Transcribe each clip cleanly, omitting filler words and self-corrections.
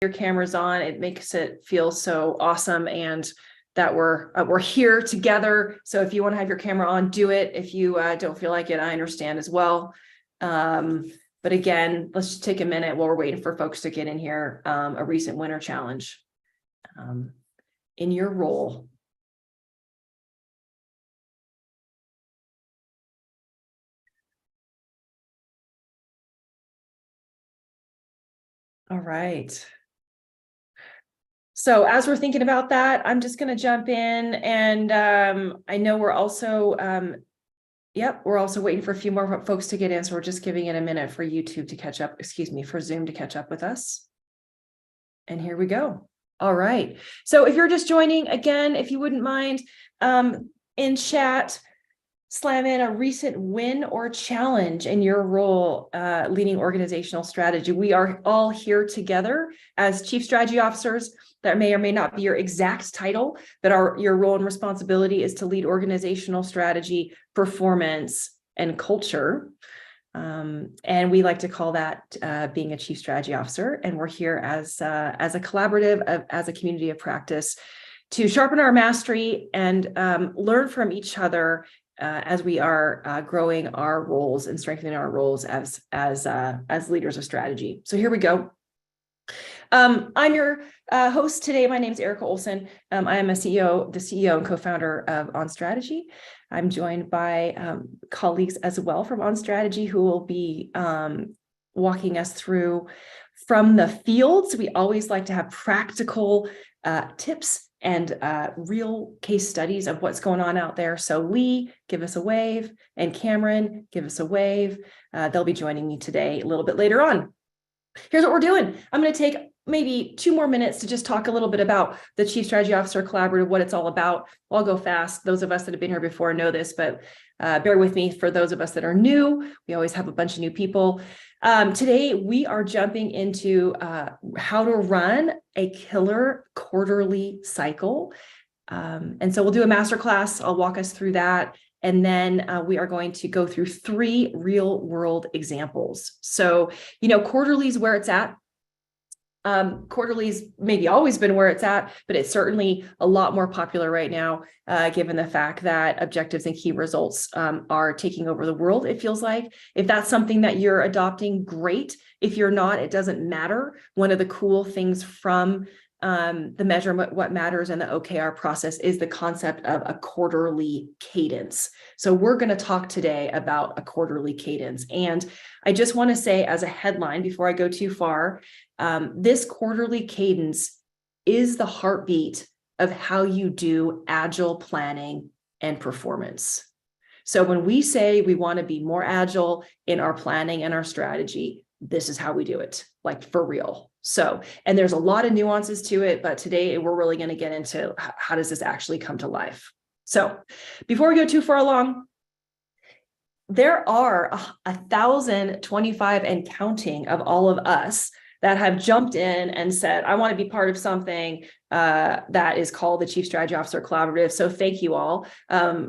your cameras on. It makes it feel so awesome, and that we're here together. So if you want to have your camera on, do it. If you don't feel like it, I understand as well. But again, let's just take a minute while we're waiting for folks to get in here. A recent winter challenge in your role. All right. So as we're thinking about that, I'm just going to jump in, and I know we're also, we're also waiting for a few more folks to get in. So we're just giving it a minute for YouTube to catch up, for Zoom to catch up with us. And here we go. All right. So if you're just joining, again, if you wouldn't mind, in chat, slam in a recent win or challenge in your role leading organizational strategy. We are all here together as chief strategy officers. That may or may not be your exact title, but your role and responsibility is to lead organizational strategy, performance, and culture. And we like to call that being a chief strategy officer. And we're here as a collaborative, as a community of practice, to sharpen our mastery and learn from each other as we are growing our roles and strengthening our roles as leaders of strategy. So here we go. I'm your host today. My name is Erica Olson. I am the CEO and co-founder of On Strategy. I'm joined by colleagues as well from On Strategy who will be walking us through from the fields. We always like to have practical tips and real case studies of what's going on out there. So Lee, give us a wave, and Cameron, give us a wave. They'll be joining me today a little bit later on. Here's what we're doing. I'm going to take maybe 2 more minutes to just talk a little bit about the Chief Strategy Officer Collaborative, what it's all about. I'll go fast. Those of us that have been here before know this, but bear with me for those of us that are new. We always have a bunch of new people. Today, we are jumping into how to run a killer quarterly cycle. And so we'll do a masterclass. I'll walk us through that. And then we are going to go through 3 real world examples. So, quarterly is where it's at. Quarterly's maybe always been where it's at, but it's certainly a lot more popular right now, given the fact that objectives and key results are taking over the world, it feels like. If that's something that you're adopting, great. If you're not, it doesn't matter. One of the cool things from the measurement, what matters in the OKR process is the concept of a quarterly cadence. So we're going to talk today about a quarterly cadence. And I just want to say as a headline, before I go too far, this quarterly cadence is the heartbeat of how you do agile planning and performance. So when we say we want to be more agile in our planning and our strategy, this is how we do it, like for real. So, and there's a lot of nuances to it, but today we're really going to get into how does this actually come to life. So before we go too far along, there are 1,025 and counting of all of us that have jumped in and said, I want to be part of something that is called the Chief Strategy Officer Collaborative. So thank you all.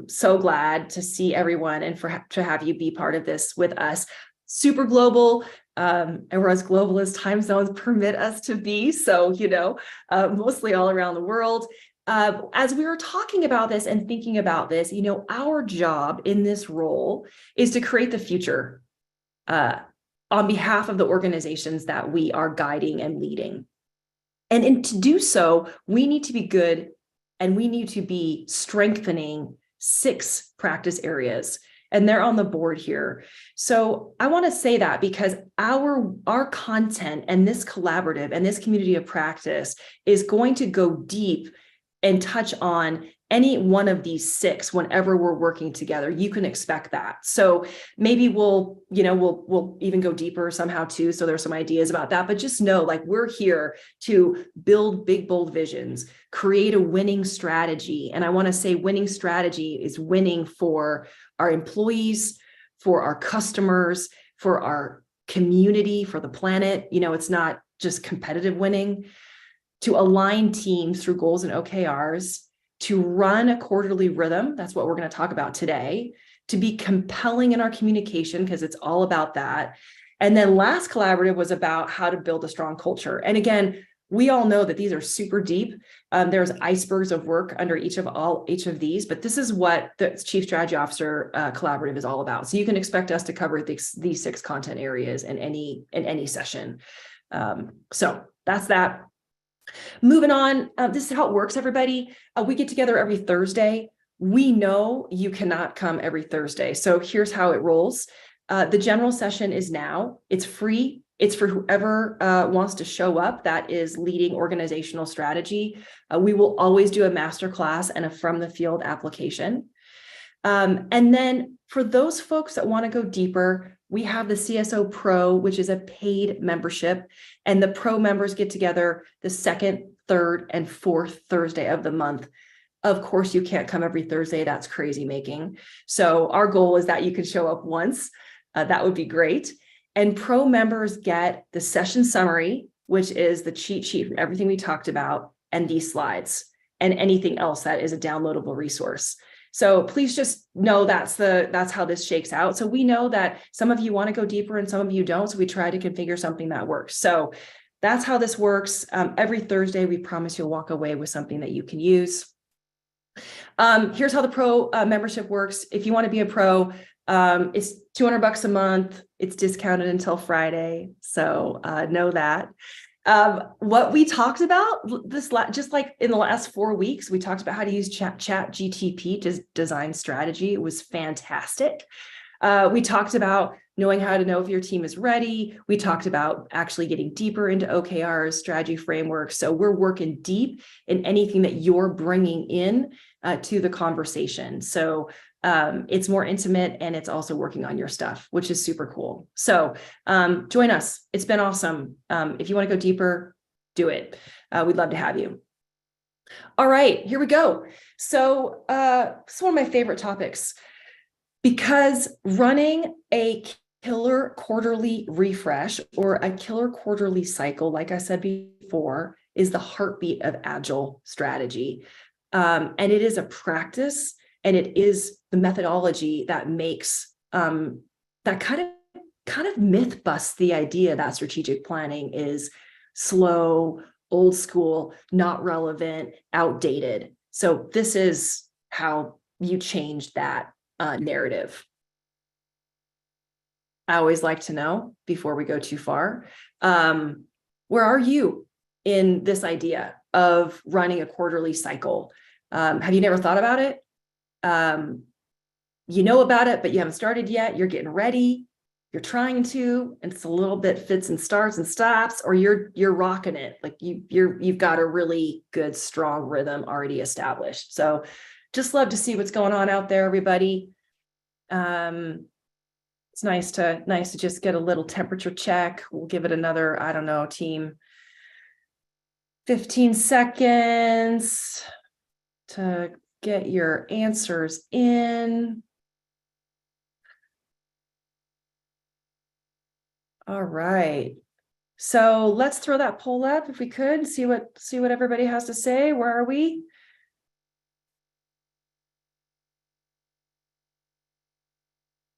So glad to see everyone and to have you be part of this with us. Super global, and we're as global as time zones permit us to be. So, mostly all around the world. As we were talking about this and thinking about this, our job in this role is to create the future on behalf of the organizations that we are guiding and leading. And to do so, we need to be good and we need to be strengthening 6 practice areas. And they're on the board here. So I want to say that because our content and this collaborative and this community of practice is going to go deep and touch on any one of these 6 whenever we're working together. You can expect that. So maybe we'll even go deeper somehow too. So there's some ideas about that, but just know, like, we're here to build big, bold visions, create a winning strategy. And I want to say winning strategy is winning for our employees, for our customers, for our community, for the planet. It's not just competitive winning. To align teams through goals and OKRs, to run a quarterly rhythm, that's what we're going to talk about today, to be compelling in our communication, because it's all about that. And then last collaborative was about how to build a strong culture. And again, we all know that these are super deep. There's icebergs of work under each of these, but this is what the Chief Strategy Officer Collaborative is all about. So you can expect us to cover these 6 content areas in any session. So that's that. Moving on, this is how it works, everybody. We get together every Thursday. We know you cannot come every Thursday. So here's how it rolls. The general session is now. It's free. It's for whoever wants to show up that is leading organizational strategy. We will always do a masterclass and a from the field application. And then for those folks that want to go deeper, we have the CSO Pro, which is a paid membership, and the Pro members get together the 2nd, 3rd, and 4th Thursday of the month. Of course, you can't come every Thursday. That's crazy making. So our goal is that you can show up once. That would be great. And Pro members get the session summary, which is the cheat sheet from everything we talked about, and these slides, and anything else that is a downloadable resource. So please just know that's how this shakes out. So we know that some of you want to go deeper and some of you don't. So we try to configure something that works. So that's how this works. Every Thursday, we promise you'll walk away with something that you can use. Here's how the Pro membership works. If you want to be a Pro, it's $200 a month. It's discounted until Friday. So know that. What we talked about just like in the last 4 weeks, we talked about how to use chat GTP to design strategy. It was fantastic. We talked about knowing how to know if your team is ready. We talked about actually getting deeper into OKRs, strategy frameworks. So we're working deep in anything that you're bringing in to the conversation. So it's more intimate, and it's also working on your stuff, which is super cool. So join us. It's been awesome. If you want to go deeper, do it. We'd love to have you. All right, here we go. So it's one of my favorite topics, because running a killer quarterly refresh or a killer quarterly cycle, like I said before, is the heartbeat of Agile strategy. And it is a practice, and it is the methodology that makes that kind of myth busts the idea that strategic planning is slow, old school, not relevant, outdated. So this is how you change that narrative. I always like to know, before we go too far, where are you in this idea of running a quarterly cycle? Have you never thought about it? You know about it, but you haven't started yet. You're getting ready. You're trying to, and it's a little bit fits and starts and stops, or you're rocking it. Like you've got a really good, strong rhythm already established. So just love to see what's going on out there, everybody. It's nice to just get a little temperature check. We'll give it another, I don't know, team, 15 seconds to get your answers in. All right. So let's throw that poll up if we could, see what everybody has to say. Where are we?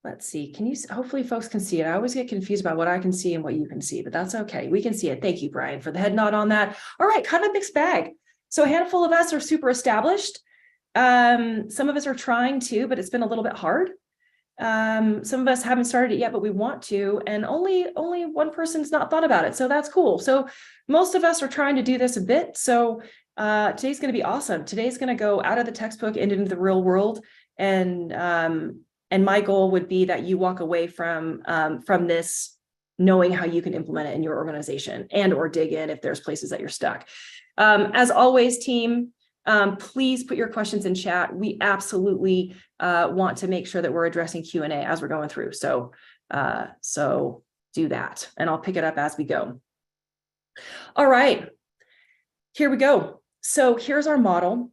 Let's see. Can you, hopefully folks can see it. I always get confused about what I can see and what you can see, but that's okay. We can see it. Thank you, Brian, for the head nod on that. All right, kind of a mixed bag. So a handful of us are super established. Some of us are trying to, but it's been a little bit hard. Some of us haven't started it yet, but we want to, and only one person's not thought about it. So that's cool. So most of us are trying to do this a bit. So today's going to be awesome. Today's going to go out of the textbook and into the real world. And my goal would be that you walk away from this knowing how you can implement it in your organization and or dig in if there's places that you're stuck. As always, team, please put your questions in chat. We absolutely want to make sure that we're addressing Q&A as we're going through. So do that, and I'll pick it up as we go. All right, here we go. So here's our model.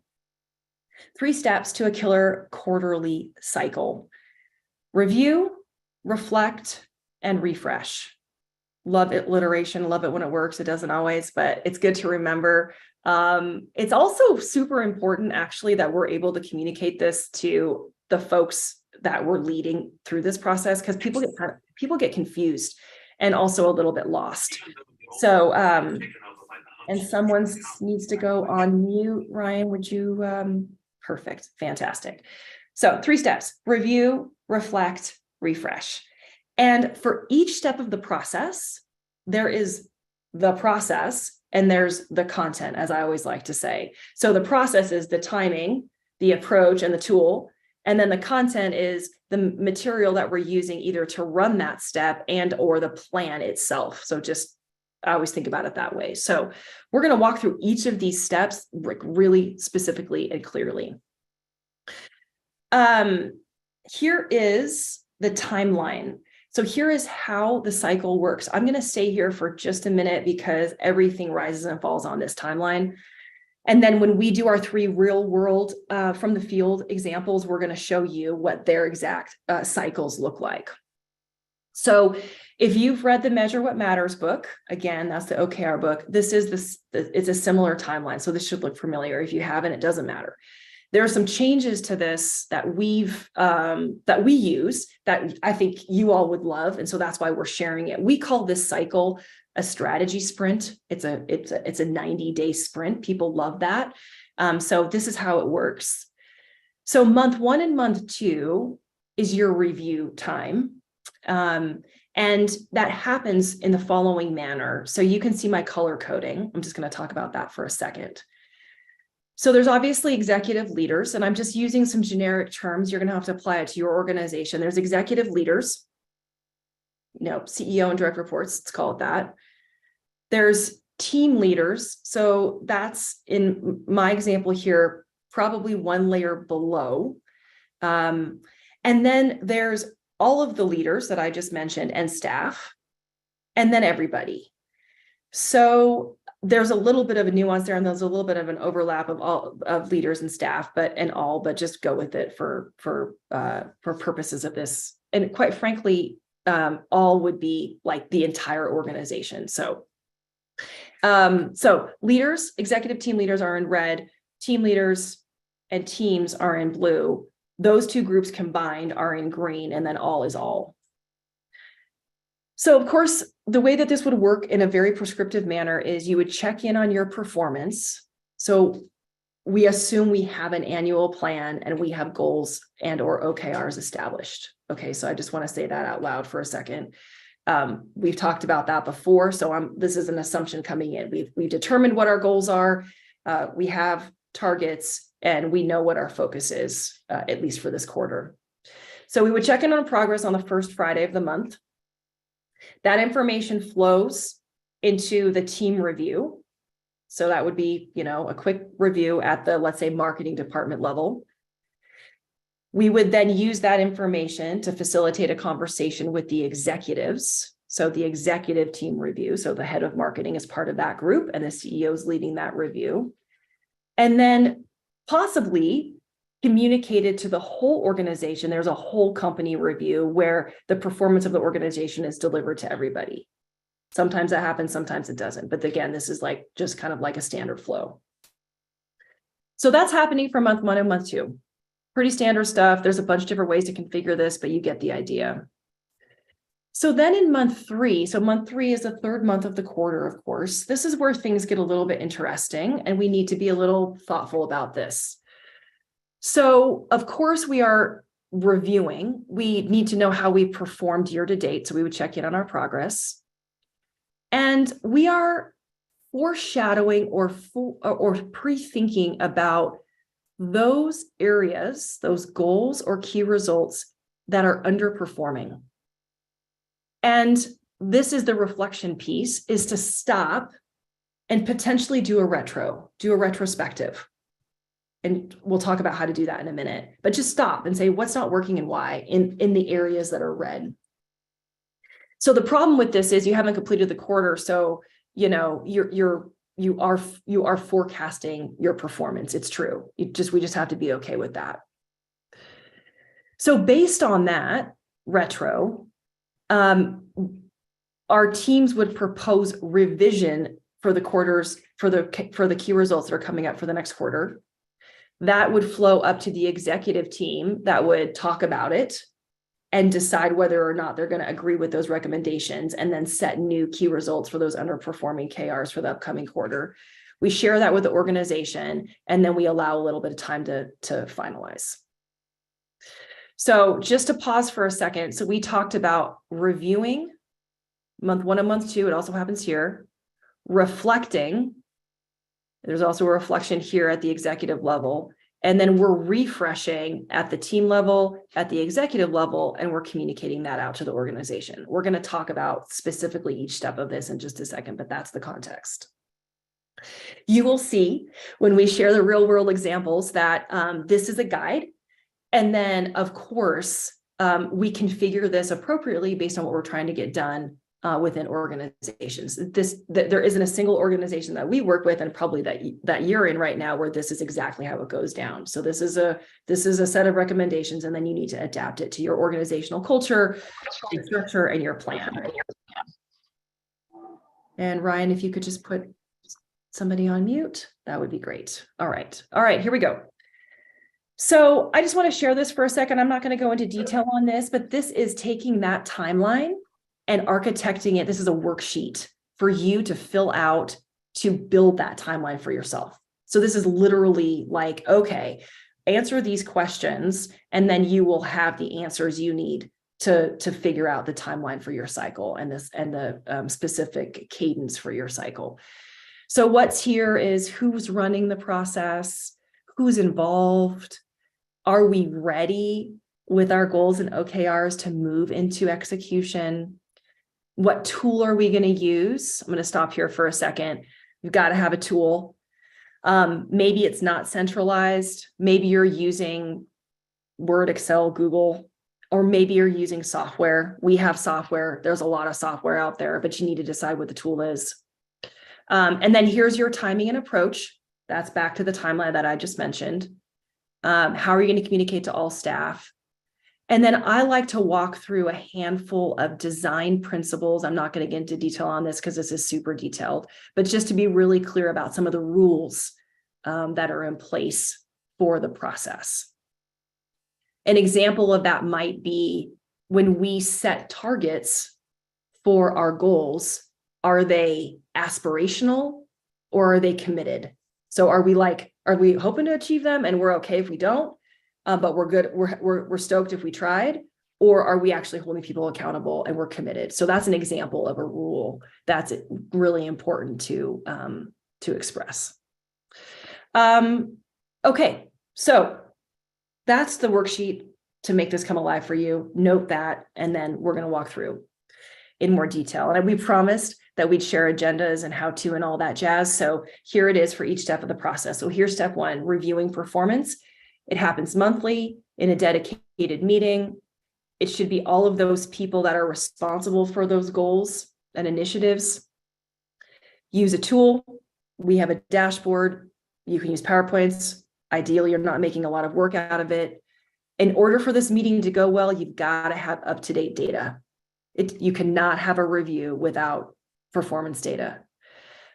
3 steps to a killer quarterly cycle. Review, reflect, and refresh. Love it, alliteration, love it when it works. It doesn't always, but it's good to remember. It's also super important, actually, that we're able to communicate this to the folks that we're leading through this process, because people get confused and also a little bit lost. So And someone needs to go on mute. Ryan, would you, perfect, fantastic. So 3 steps: review, reflect, refresh. And for each step of the process, there is the process and there's the content, as I always like to say. So the process is the timing, the approach, and the tool. And then the content is the material that we're using either to run that step and or the plan itself. So just, I always think about it that way. So we're going to walk through each of these steps really specifically and clearly. Here is the timeline. So here is how the cycle works. I'm going to stay here for just a minute because everything rises and falls on this timeline. And then when we do our 3 real world from the field examples, we're going to show you what their exact cycles look like. So if you've read the Measure What Matters book, again, that's the OKR book, this is it's a similar timeline. So this should look familiar. If you haven't, it doesn't matter. There are some changes to this that we use that I think you all would love. And so that's why we're sharing it. We call this cycle a strategy sprint. It's a 90-day sprint. People love that. So this is how it works. So month 1 and month 2 is your review time. And that happens in the following manner. So you can see my color coding. I'm just going to talk about that for a second. So there's obviously executive leaders, and I'm just using some generic terms. You're going to have to apply it to your organization. There's executive leaders, CEO and direct reports, let's call it that. There's team leaders. So that's, in my example here, probably 1 layer below. And then there's all of the leaders that I just mentioned and staff, and then everybody. So there's a little bit of a nuance there, and there's a little bit of an overlap of all of leaders and staff, but just go with it for purposes of this. And quite frankly, all would be like the entire organization. So leaders, executive team leaders are in red, team leaders and teams are in blue. Those 2 groups combined are in green, and then all is all. So of course, the way that this would work in a very prescriptive manner is you would check in on your performance. So we assume we have an annual plan and we have goals and or OKRs established. Okay, so I just want to say that out loud for a second. We've talked about that before. So this is an assumption coming in. We've determined what our goals are. We have targets and we know what our focus is, at least for this quarter. So we would check in on progress on the first Friday of the month. That information flows into the team review. So that would be, a quick review at the, let's say, marketing department level. We would then use that information to facilitate a conversation with the executives. So the executive team review. So the head of marketing is part of that group and the CEO is leading that review. And then possibly communicated to the whole organization. There's a whole company review where the performance of the organization is delivered to everybody. Sometimes that happens, sometimes it doesn't. But again, this is just kind of like a standard flow. So that's happening for month 1 and month 2. Pretty standard stuff. There's a bunch of different ways to configure this, but you get the idea. So then in month 3, so month 3 is the 3rd month of the quarter, of course. This is where things get a little bit interesting, and we need to be a little thoughtful about this. So, of course, we are reviewing. We need to know how we performed year to date. So we would check in on our progress. And we are foreshadowing or pre-thinking about those areas, those goals or key results that are underperforming. And this is the reflection piece, is to stop and potentially do a retrospective. And we'll talk about how to do that in a minute, but just stop and say, what's not working and why in the areas that are red. So the problem with this is you haven't completed the quarter. So, you are forecasting your performance. It's true. We just have to be okay with that. So based on that our teams would propose revision for the quarters, for the key results that are coming up for the next quarter. That would flow up to the executive team that would talk about it. and decide whether or not they're going to agree with those recommendations, and then set new key results for those underperforming KRs for the upcoming quarter. We share that with the organization, and then we allow a little bit of time to finalize. So just to pause for a second. So we talked about reviewing month 1 and month 2. It also happens here. Reflecting. There's also a reflection here at the executive level. And then we're refreshing at the team level, at the executive level, and we're communicating that out to the organization. We're going to talk about specifically each step of this in just a second, but that's the context. You will see when we share the real world examples that this is a guide. And then, of course, we configure this appropriately based on what we're trying to get done within organizations. There isn't a single organization that we work with, and probably that you're in right now, where this is exactly how it goes down. So this is a set of recommendations, and then you need to adapt it to your organizational culture, your structure, and your plan. And Ryan, if you could just put somebody on mute, that would be great. All right, here we go. So I just want to share this for a second. I'm not going to go into detail on this, but this is taking that timeline and architecting it. This is a worksheet for you to fill out to build that timeline for yourself. So this is literally like, okay, answer these questions, and then you will have the answers you need to figure out the timeline for your cycle and the specific cadence for your cycle. So what's here is who's running the process, who's involved. Are we ready with our goals and OKRs to move into execution? What tool are we going to use? I'm going to stop here for a second. You've got to have a tool. Maybe it's not centralized. Maybe you're using Word, Excel, Google, or maybe you're using software. We have software. There's a lot of software out there, but you need to decide what the tool is. And then here's your timing and approach. That's back to the timeline that I just mentioned. How are you going to communicate to all staff? And then I like to walk through a handful of design principles. I'm not going to get into detail on this because this is super detailed, but just to be really clear about some of the rules that are in place for the process. An example of that might be when we set targets for our goals, are they aspirational or are they committed? So are we hoping to achieve them and we're okay if we don't? But we're good. We're stoked if we tried, or are we actually holding people accountable and we're committed? So that's an example of a rule that's really important to express. Okay, so that's the worksheet to make this come alive for you. Note that, and then we're going to walk through in more detail. And we promised that we'd share agendas and how to and all that jazz. So here it is for each step of the process. So here's step 1, reviewing performance. It happens monthly in a dedicated meeting. It should be all of those people that are responsible for those goals and initiatives. Use a tool. We have a dashboard. You can use PowerPoints. Ideally, you're not making a lot of work out of it. In order for this meeting to go well, you've got to have up-to-date data. You cannot have a review without performance data.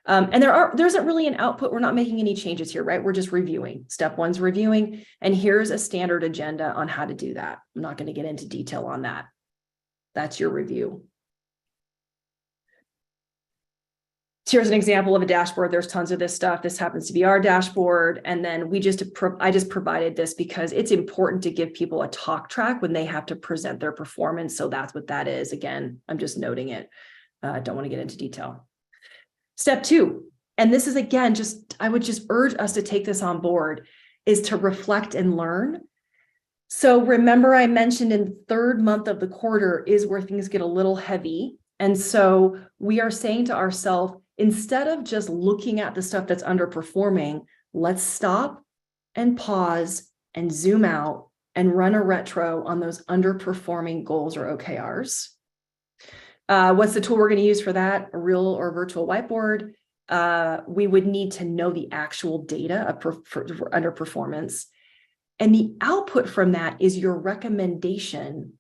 And there isn't really an output. We're not making any changes here, right? We're just reviewing. Step 1's reviewing. And here's a standard agenda on how to do that. I'm not going to get into detail on that. That's your review. Here's an example of a dashboard. There's tons of this stuff. This happens to be our dashboard. And then I just provided this because it's important to give people a talk track when they have to present their performance. So that's what that is. Again, I'm just noting it. Don't want to get into detail. Step 2, and this is again, I would just urge us to take this on board, is to reflect and learn. So remember I mentioned in the 3rd month of the quarter is where things get a little heavy. And so we are saying to ourselves, instead of just looking at the stuff that's underperforming, let's stop and pause and zoom out and run a retro on those underperforming goals or OKRs. What's the tool we're going to use for that? A real or virtual whiteboard. We would need to know the actual data for underperformance. And the output from that is your recommendation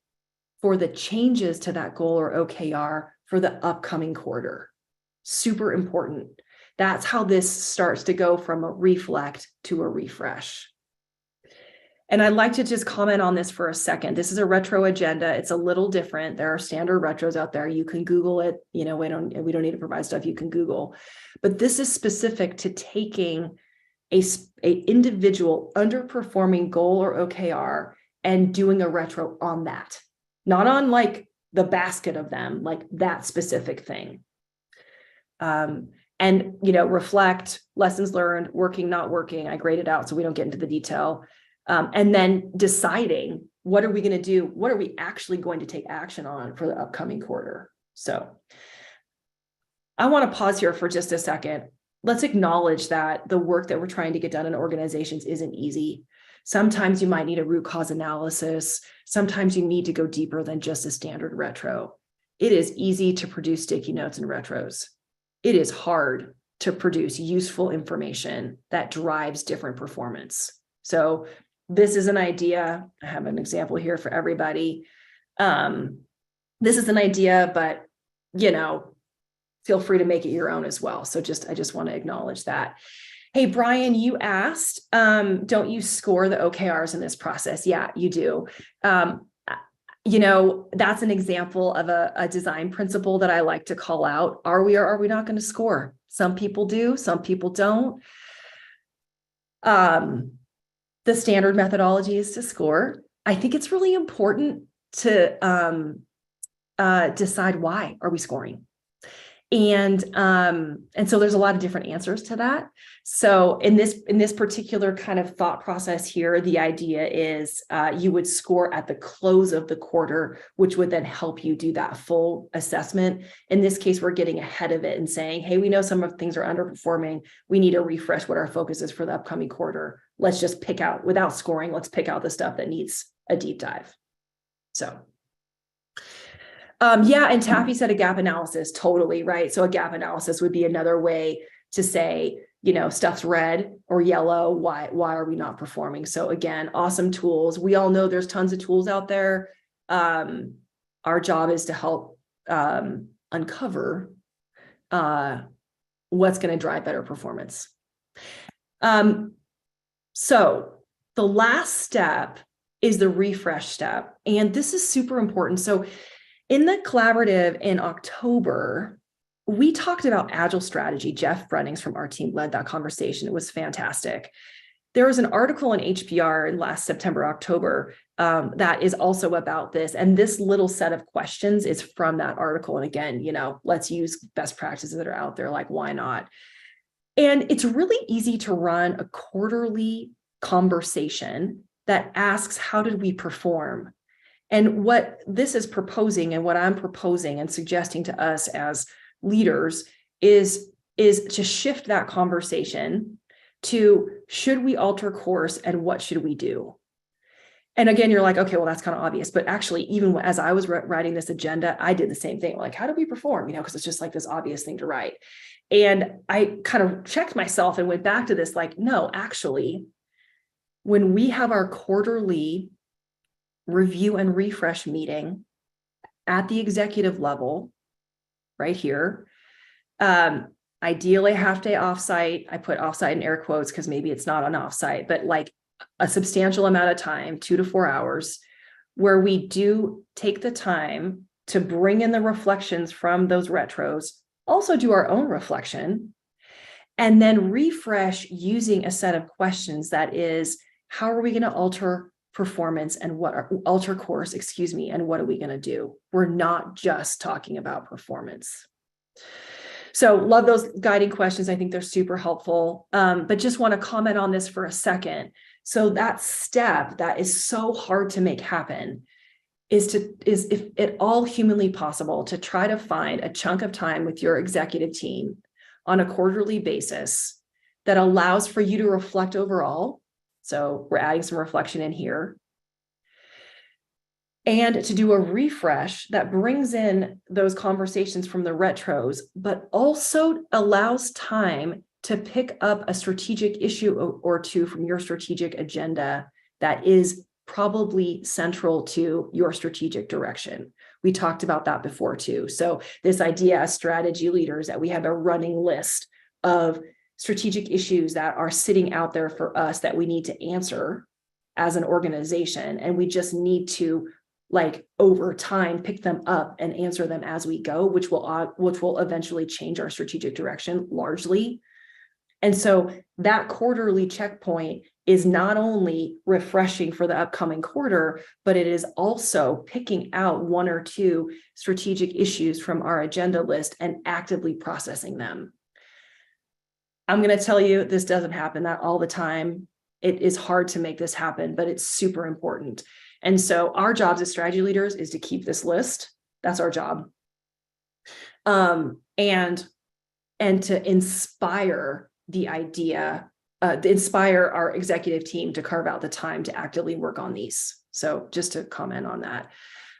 for the changes to that goal or OKR for the upcoming quarter. Super important. That's how this starts to go from a reflect to a refresh. And I'd like to just comment on this for a second. This is a retro agenda. It's a little different. There are standard retros out there. You can Google it. We don't need to provide stuff you can Google, but this is specific to taking a individual underperforming goal or OKR and doing a retro on that, not on like the basket of them, like that specific thing. And, reflect, lessons learned, working, not working. I grade it out so we don't get into the detail. And then deciding, what are we going to do? What are we actually going to take action on for the upcoming quarter? So I want to pause here for just a second. Let's acknowledge that the work that we're trying to get done in organizations isn't easy. Sometimes you might need a root cause analysis. Sometimes you need to go deeper than just a standard retro. It is easy to produce sticky notes and retros. It is hard to produce useful information that drives different performance. So this is an idea. I have an example here for everybody. This is an idea, but, feel free to make it your own as well. So I just want to acknowledge that. Hey, Brian, you asked, don't you score the OKRs in this process? Yeah, you do. That's an example of a design principle that I like to call out. Are we or are we not going to score? Some people do, some people don't. The standard methodology is to score. I think it's really important to decide why are we scoring. And so there's a lot of different answers to that. So in this particular kind of thought process here, the idea is you would score at the close of the quarter, which would then help you do that full assessment. In this case, we're getting ahead of it and saying, hey, we know some of things are underperforming. We need to refresh what our focus is for the upcoming quarter. Let's just pick out, without scoring, let's pick out the stuff that needs a deep dive. So. And Taffy said a gap analysis, totally, right? So a gap analysis would be another way to say, stuff's red or yellow. Why are we not performing? So again, awesome tools. We all know there's tons of tools out there. Our job is to help uncover what's going to drive better performance. So the last step is the refresh step. And this is super important. So in the collaborative in October, we talked about agile strategy. Jeff Brennings from our team led that conversation. It was fantastic. There was an article in HBR in last September, October, that is also about this. And this little set of questions is from that article. And again, let's use best practices that are out there, like why not? And it's really easy to run a quarterly conversation that asks, how did we perform? And what this is proposing and what I'm proposing and suggesting to us as leaders is to shift that conversation to, should we alter course and what should we do? And again, you're like, okay, well, that's kind of obvious. But actually, even as I was writing this agenda, I did the same thing. Like, how do we perform? Because it's just like this obvious thing to write. And I kind of checked myself and went back to this, like, no, actually, when we have our quarterly review and refresh meeting at the executive level, right here, ideally half day offsite. I put offsite in air quotes because maybe it's not on offsite, but like a substantial amount of time, 2 to 4 hours, where we do take the time to bring in the reflections from those retros, also do our own reflection, and then refresh using a set of questions that is, how are we going to alter performance and alter course, and what are we going to do? We're not just talking about performance. So love those guiding questions. I think they're super helpful, but just want to comment on this for a second. So that step that is so hard to make happen is if at all humanly possible to try to find a chunk of time with your executive team on a quarterly basis that allows for you to reflect overall. So we're adding some reflection in here. And to do a refresh that brings in those conversations from the retros, but also allows time to pick up a strategic issue or two from your strategic agenda that is probably central to your strategic direction. We talked about that before too. So this idea as strategy leaders that we have a running list of strategic issues that are sitting out there for us that we need to answer. as an organization. And we just need to, like, over time, pick them up and answer them as we go, which will eventually change our strategic direction largely. And so that quarterly checkpoint is not only refreshing for the upcoming quarter, but it is also picking out one or two strategic issues from our agenda list and actively processing them. I'm going to tell you, this doesn't happen that all the time. It is hard to make this happen, but it's super important. And so our jobs as strategy leaders is to keep this list. That's our job. And to inspire the idea, inspire our executive team to carve out the time to actively work on these. So just to comment on that.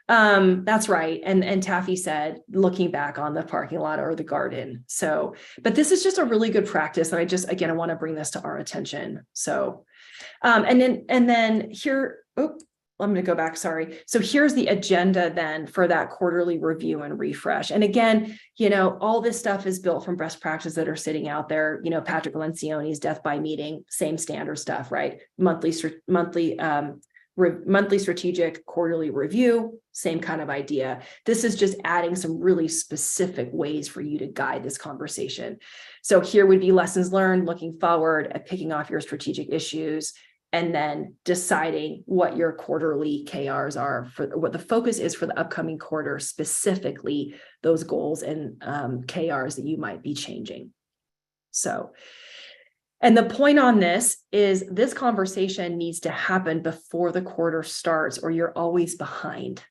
That's right. And Taffy said, looking back on the parking lot or the garden. So, but this is just a really good practice. And I want to bring this to our attention. So, and then here, I'm going to go back. Sorry. So here's the agenda then for that quarterly review and refresh. And again, all this stuff is built from best practices that are sitting out there. Patrick Lencioni's death by meeting, same standard stuff, right? Monthly strategic quarterly review, same kind of idea. This is just adding some really specific ways for you to guide this conversation. So here would be lessons learned, looking forward at picking off your strategic issues, and then deciding what your quarterly KRs are, for what the focus is for the upcoming quarter, specifically those goals and KRs that you might be changing. So, and the point on this is this conversation needs to happen before the quarter starts, or you're always behind.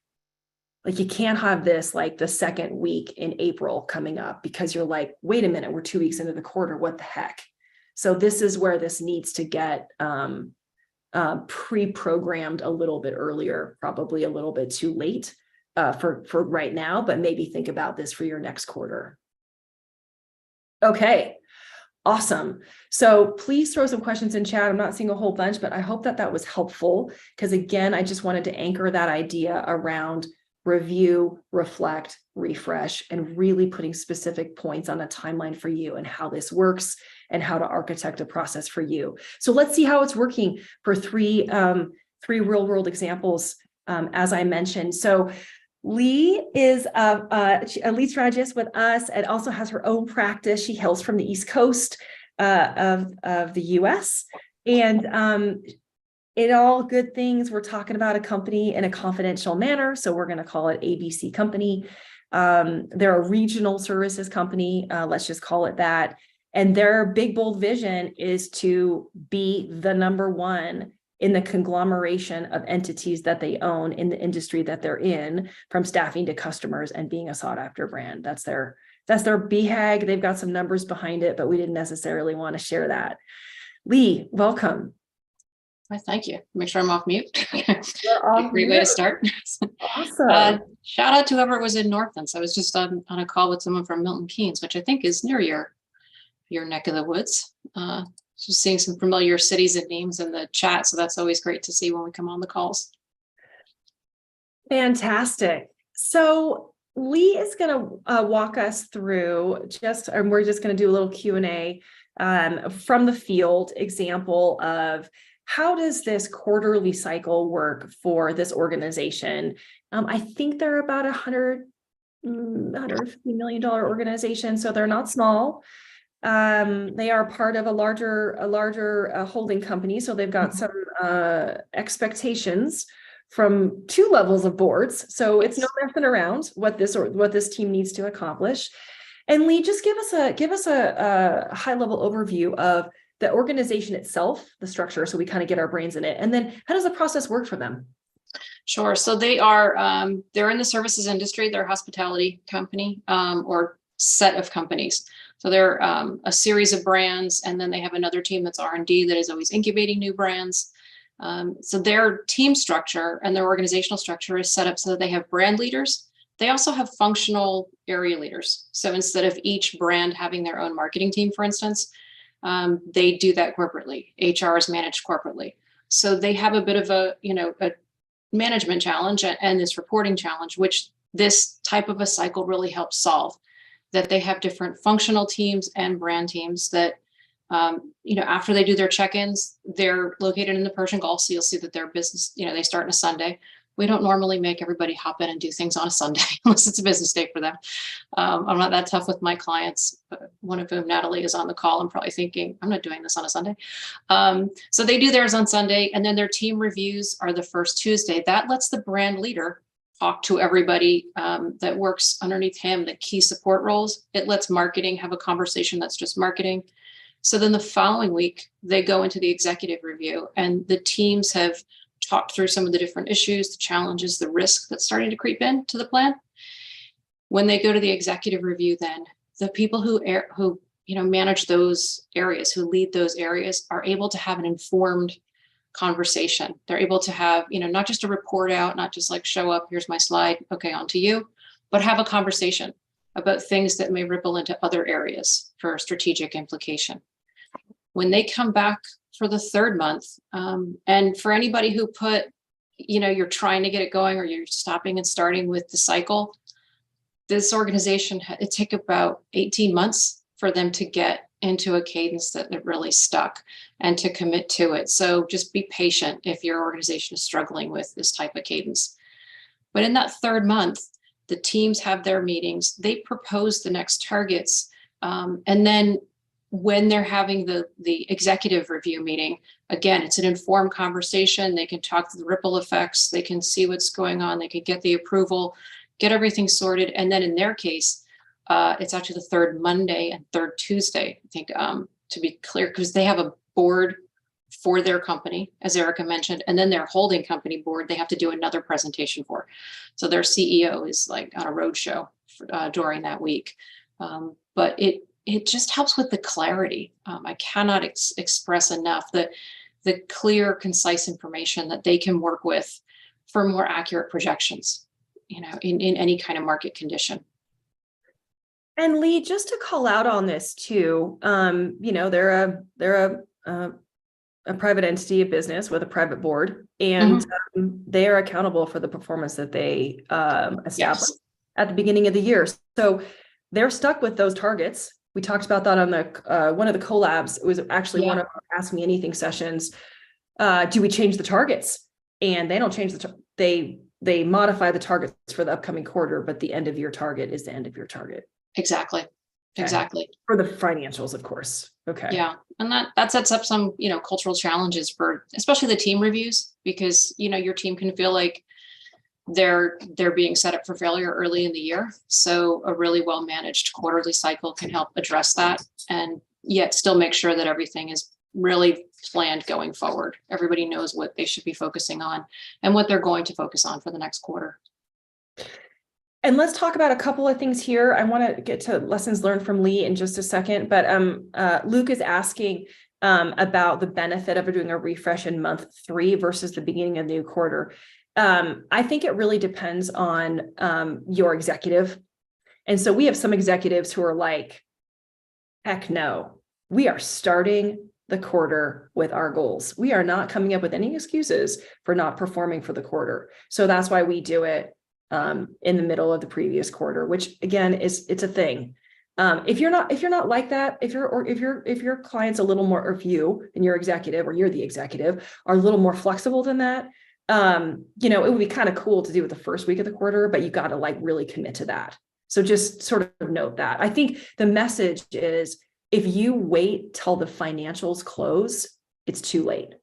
Like, you can't have this like the second week in April coming up because you're like, wait a minute, we're 2 weeks into the quarter. What the heck? So this is where this needs to get pre-programmed a little bit earlier, probably a little bit too late for right now, but maybe think about this for your next quarter. Okay, awesome. So please throw some questions in chat. I'm not seeing a whole bunch, but I hope that was helpful, because again, I just wanted to anchor that idea around review, reflect, refresh, and really putting specific points on a timeline for you and how this works and how to architect a process for you. So let's see how it's working for three real world examples, as I mentioned. So Lee is a lead strategist with us and also has her own practice. She hails from the East Coast of the US. And in all good things, we're talking about a company in a confidential manner. So we're going to call it ABC Company. They're a regional services company. Let's just call it that. And their big, bold vision is to be the number one in the conglomeration of entities that they own in the industry that they're in, from staffing to customers and being a sought after brand. That's their BHAG. They've got some numbers behind it, but we didn't necessarily want to share that. Lee, welcome. Well, thank you. Make sure I'm off mute. Great way to start. Awesome. Shout out to whoever was in Northlands. I was just on a call with someone from Milton Keynes, which I think is near your neck of the woods. Just seeing some familiar cities and names in the chat. So that's always great to see when we come on the calls. Fantastic. So Lee is going to walk us through and we're just going to do a little Q&A from the field example of how does this quarterly cycle work for this organization. I think they're about $150 million organization, so they're not small. They are part of a larger holding company, so they've got some expectations from two levels of boards. So it's no messing around what this team needs to accomplish. And Lee, just give us a high level overview of the organization itself, the structure, so we kind of get our brains in it. And then how does the process work for them? Sure. So they're in the services industry. They're a hospitality company or set of companies. So they're a series of brands, and then they have another team that's R&D that is always incubating new brands. So their team structure and their organizational structure is set up so that they have brand leaders. They also have functional area leaders. So instead of each brand having their own marketing team, for instance, they do that corporately. HR is managed corporately. So they have a bit of a management challenge and this reporting challenge, which this type of a cycle really helps solve. That they have different functional teams and brand teams that After they do their check-ins, they're located in the Persian Gulf. So you'll see that their business, they start on a Sunday. We don't normally make everybody hop in and do things on a Sunday unless it's a business day for them. I'm not that tough with my clients, one of whom, Natalie, is on the call and probably thinking, I'm not doing this on a Sunday. So they do theirs on Sunday, and then their team reviews are the first Tuesday. That lets the brand leader talk to everybody that works underneath him, the key support roles. It lets marketing have a conversation that's just marketing. So then the following week, they go into the executive review, and the teams have talked through some of the different issues, the challenges, the risk that's starting to creep into the plan. When they go to the executive review, then the people who manage those areas, who lead those areas, are able to have an informed conversation. They're able to have, not just a report out, not just like show up, here's my slide, okay, on to you, but have a conversation about things that may ripple into other areas for strategic implication. When they come back for the third month, and for anybody who put, you're trying to get it going or you're stopping and starting with the cycle, this organization, it took about 18 months for them to get into a cadence that it really stuck and to commit to it. So just be patient if your organization is struggling with this type of cadence. But in that third month, the teams have their meetings, they propose the next targets, and then when they're having the executive review meeting, again, it's an informed conversation. They can talk through the ripple effects. They can see what's going on. They can get the approval, get everything sorted. And then in their case, it's actually the third Monday and third Tuesday, I think, to be clear, because they have a board for their company, as Erica mentioned, and then their holding company board, they have to do another presentation for. So their CEO is like on a roadshow during that week. But it just helps with the clarity. I cannot express enough the clear, concise information that they can work with for more accurate projections, in any kind of market condition. And Lee, just to call out on this too, they're a private entity, a business with a private board, and they are accountable for the performance that they established at the beginning of the year. So they're stuck with those targets. We talked about that on the one of the collabs. It was actually one of our Ask Me Anything sessions. Do we change the targets? And they don't change they modify the targets for the upcoming quarter, but the end of year target is the end of year target. Exactly. Okay. Exactly. For the financials, of course. Okay. Yeah. And that sets up some, cultural challenges for especially the team reviews, because, your team can feel like they're being set up for failure early in the year. So a really well-managed quarterly cycle can help address that, and yet still make sure that everything is really planned going forward. Everybody knows what they should be focusing on and what they're going to focus on for the next quarter. And let's talk about a couple of things here. I want to get to lessons learned from Lee in just a second, but Luke is asking about the benefit of doing a refresh in month 3 versus the beginning of the new quarter. I think it really depends on your executive. And so we have some executives who are like, heck no, we are starting the quarter with our goals. We are not coming up with any excuses for not performing for the quarter. So that's why we do it in the middle of the previous quarter, which again it's a thing. If you're not like that, if your client's a little more, or if you and your executive or you're the executive are a little more flexible than that, it would be kind of cool to do it the first week of the quarter, but you got to like really commit to that. So just sort of note that. I think the message is if you wait till the financials close, it's too late.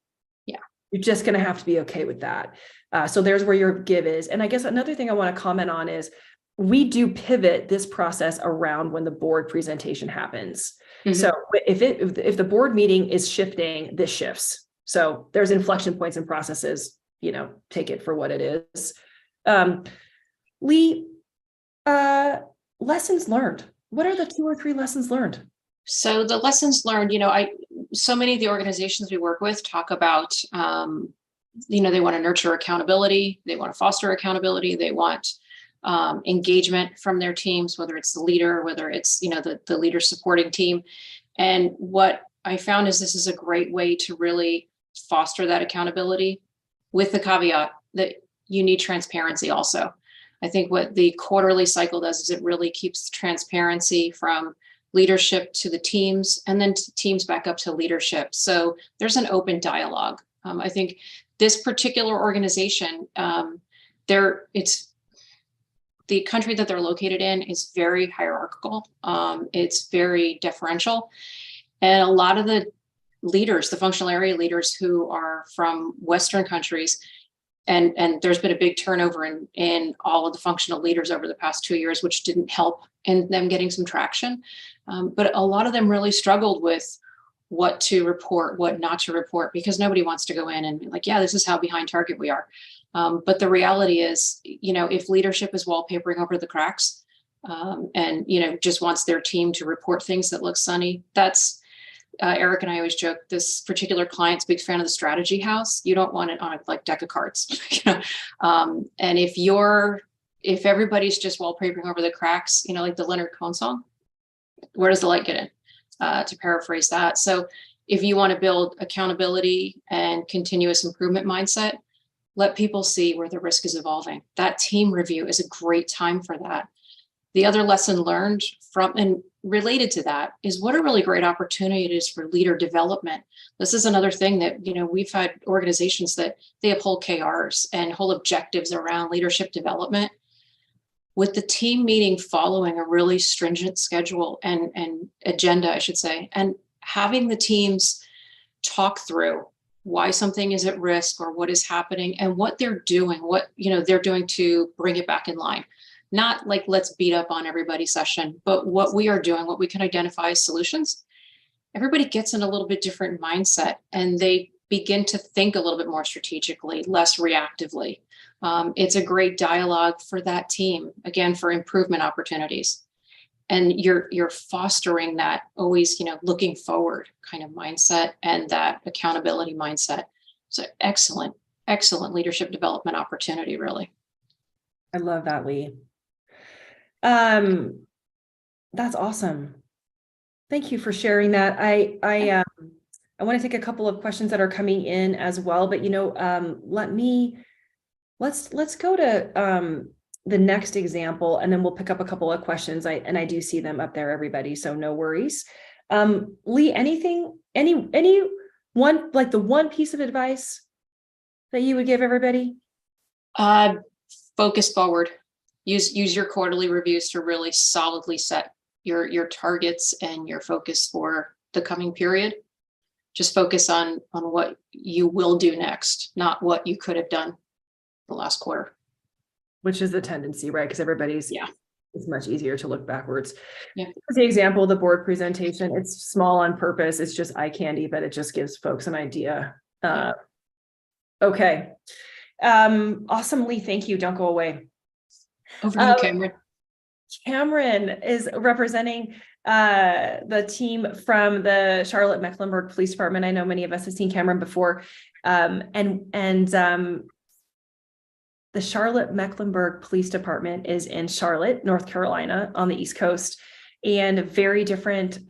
Yeah. You're just going to have to be okay with that. So there's where your give is. And I guess another thing I want to comment on is we do pivot this process around when the board presentation happens. Mm-hmm. So if the board meeting is shifting, this shifts. So there's inflection points and processes, take it for what it is. Lee, lessons learned. What are the 2 or 3 lessons learned? So the lessons learned, so many of the organizations we work with talk about, they want to nurture accountability. They want to foster accountability. They want engagement from their teams, whether it's the leader, whether it's, the leader supporting team. And what I found is this is a great way to really foster that accountability, with the caveat that you need transparency also. I think what the quarterly cycle does is it really keeps transparency from leadership to the teams, and then teams back up to leadership. So there's an open dialogue. I think this particular organization, it's the country that they're located in is very hierarchical. It's very deferential. And a lot of the leaders, the functional area leaders who are from Western countries, and there's been a big turnover in all of the functional leaders over the past 2 years, which didn't help in them getting some traction. But a lot of them really struggled with what to report, what not to report, because nobody wants to go in and be like, yeah, this is how behind target we are. But the reality is, if leadership is wallpapering over the cracks, and, just wants their team to report things that look sunny, that's, Eric and I always joke, this particular client's a big fan of the strategy house. You don't want it on a deck of cards. And if everybody's just wallpapering over the cracks, like the Leonard Cohen song, where does the light get in? To paraphrase that. So if you want to build accountability and continuous improvement mindset, let people see where the risk is evolving. That team review is a great time for that. The other lesson learned from and related to that is what a really great opportunity it is for leader development. This is another thing that, we've had organizations that they have whole KRs and whole objectives around leadership development. With the team meeting following a really stringent schedule and agenda, I should say, and having the teams talk through why something is at risk or what is happening and what they're doing, they're doing to bring it back in line. Not like let's beat up on everybody session, but what we are doing, what we can identify as solutions. Everybody gets in a little bit different mindset and they begin to think a little bit more strategically, less reactively. It's a great dialogue for that team, again, for improvement opportunities. And you're fostering that always, looking forward kind of mindset and that accountability mindset. So excellent leadership development opportunity, really. I love that, Lee. That's awesome. Thank you for sharing that. I want to take a couple of questions that are coming in as well, but let's go to the next example, and then we'll pick up a couple of questions. I do see them up there, everybody, so no worries. Lee, any one, like the one piece of advice that you would give everybody? Focus forward. Use your quarterly reviews to really solidly set your targets and your focus for the coming period. Just focus on what you will do next, not what you could have done the last quarter. Which is the tendency, right? Because everybody's, it's much easier to look backwards. Yeah. As the example, the board presentation, it's small on purpose. It's just eye candy, but it just gives folks an idea. Okay. Awesome, Lee. Thank you. Don't go away. Over to you, Cameron. Cameron is representing the team from the Charlotte Mecklenburg Police Department. I know many of us have seen Cameron before. The Charlotte Mecklenburg Police Department is in Charlotte, North Carolina, on the East Coast, and a very different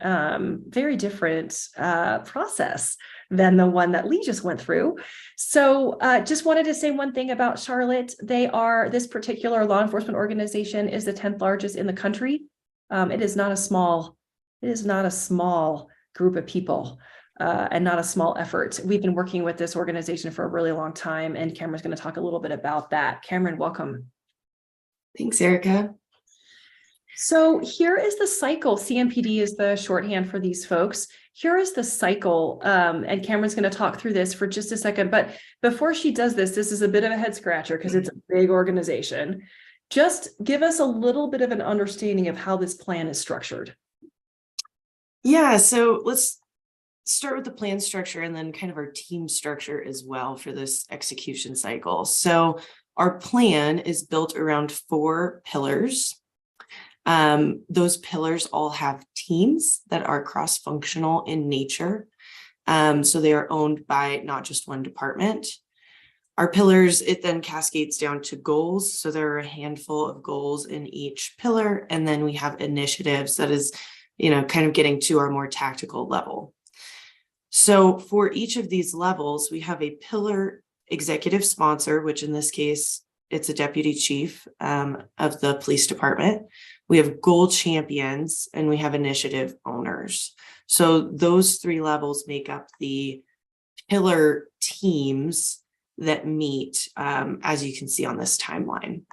process than the one that Lee just went through. So just wanted to say one thing about Charlotte. This particular law enforcement organization is the 10th largest in the country. It is not a small group of people. And not a small effort. We've been working with this organization for a really long time, and Cameron's going to talk a little bit about that. Cameron, welcome. Thanks, Erica. So here is the cycle. CMPD is the shorthand for these folks. Here is the cycle, and Cameron's going to talk through this for just a second. But before she does this is a bit of a head scratcher because it's a big organization. Just give us a little bit of an understanding of how this plan is structured. Yeah, so let's start with the plan structure and then kind of our team structure as well for this execution cycle. So our plan is built around 4 pillars. Those pillars all have teams that are cross-functional in nature. So they are owned by not just one department. Our pillars, it then cascades down to goals. So there are a handful of goals in each pillar. And then we have initiatives that is, kind of getting to our more tactical level. So for each of these levels, we have a pillar executive sponsor, which in this case, it's a deputy chief of the police department. we have goal champions, and we have initiative owners. So those three levels make up the pillar teams that meet, as you can see on this timeline.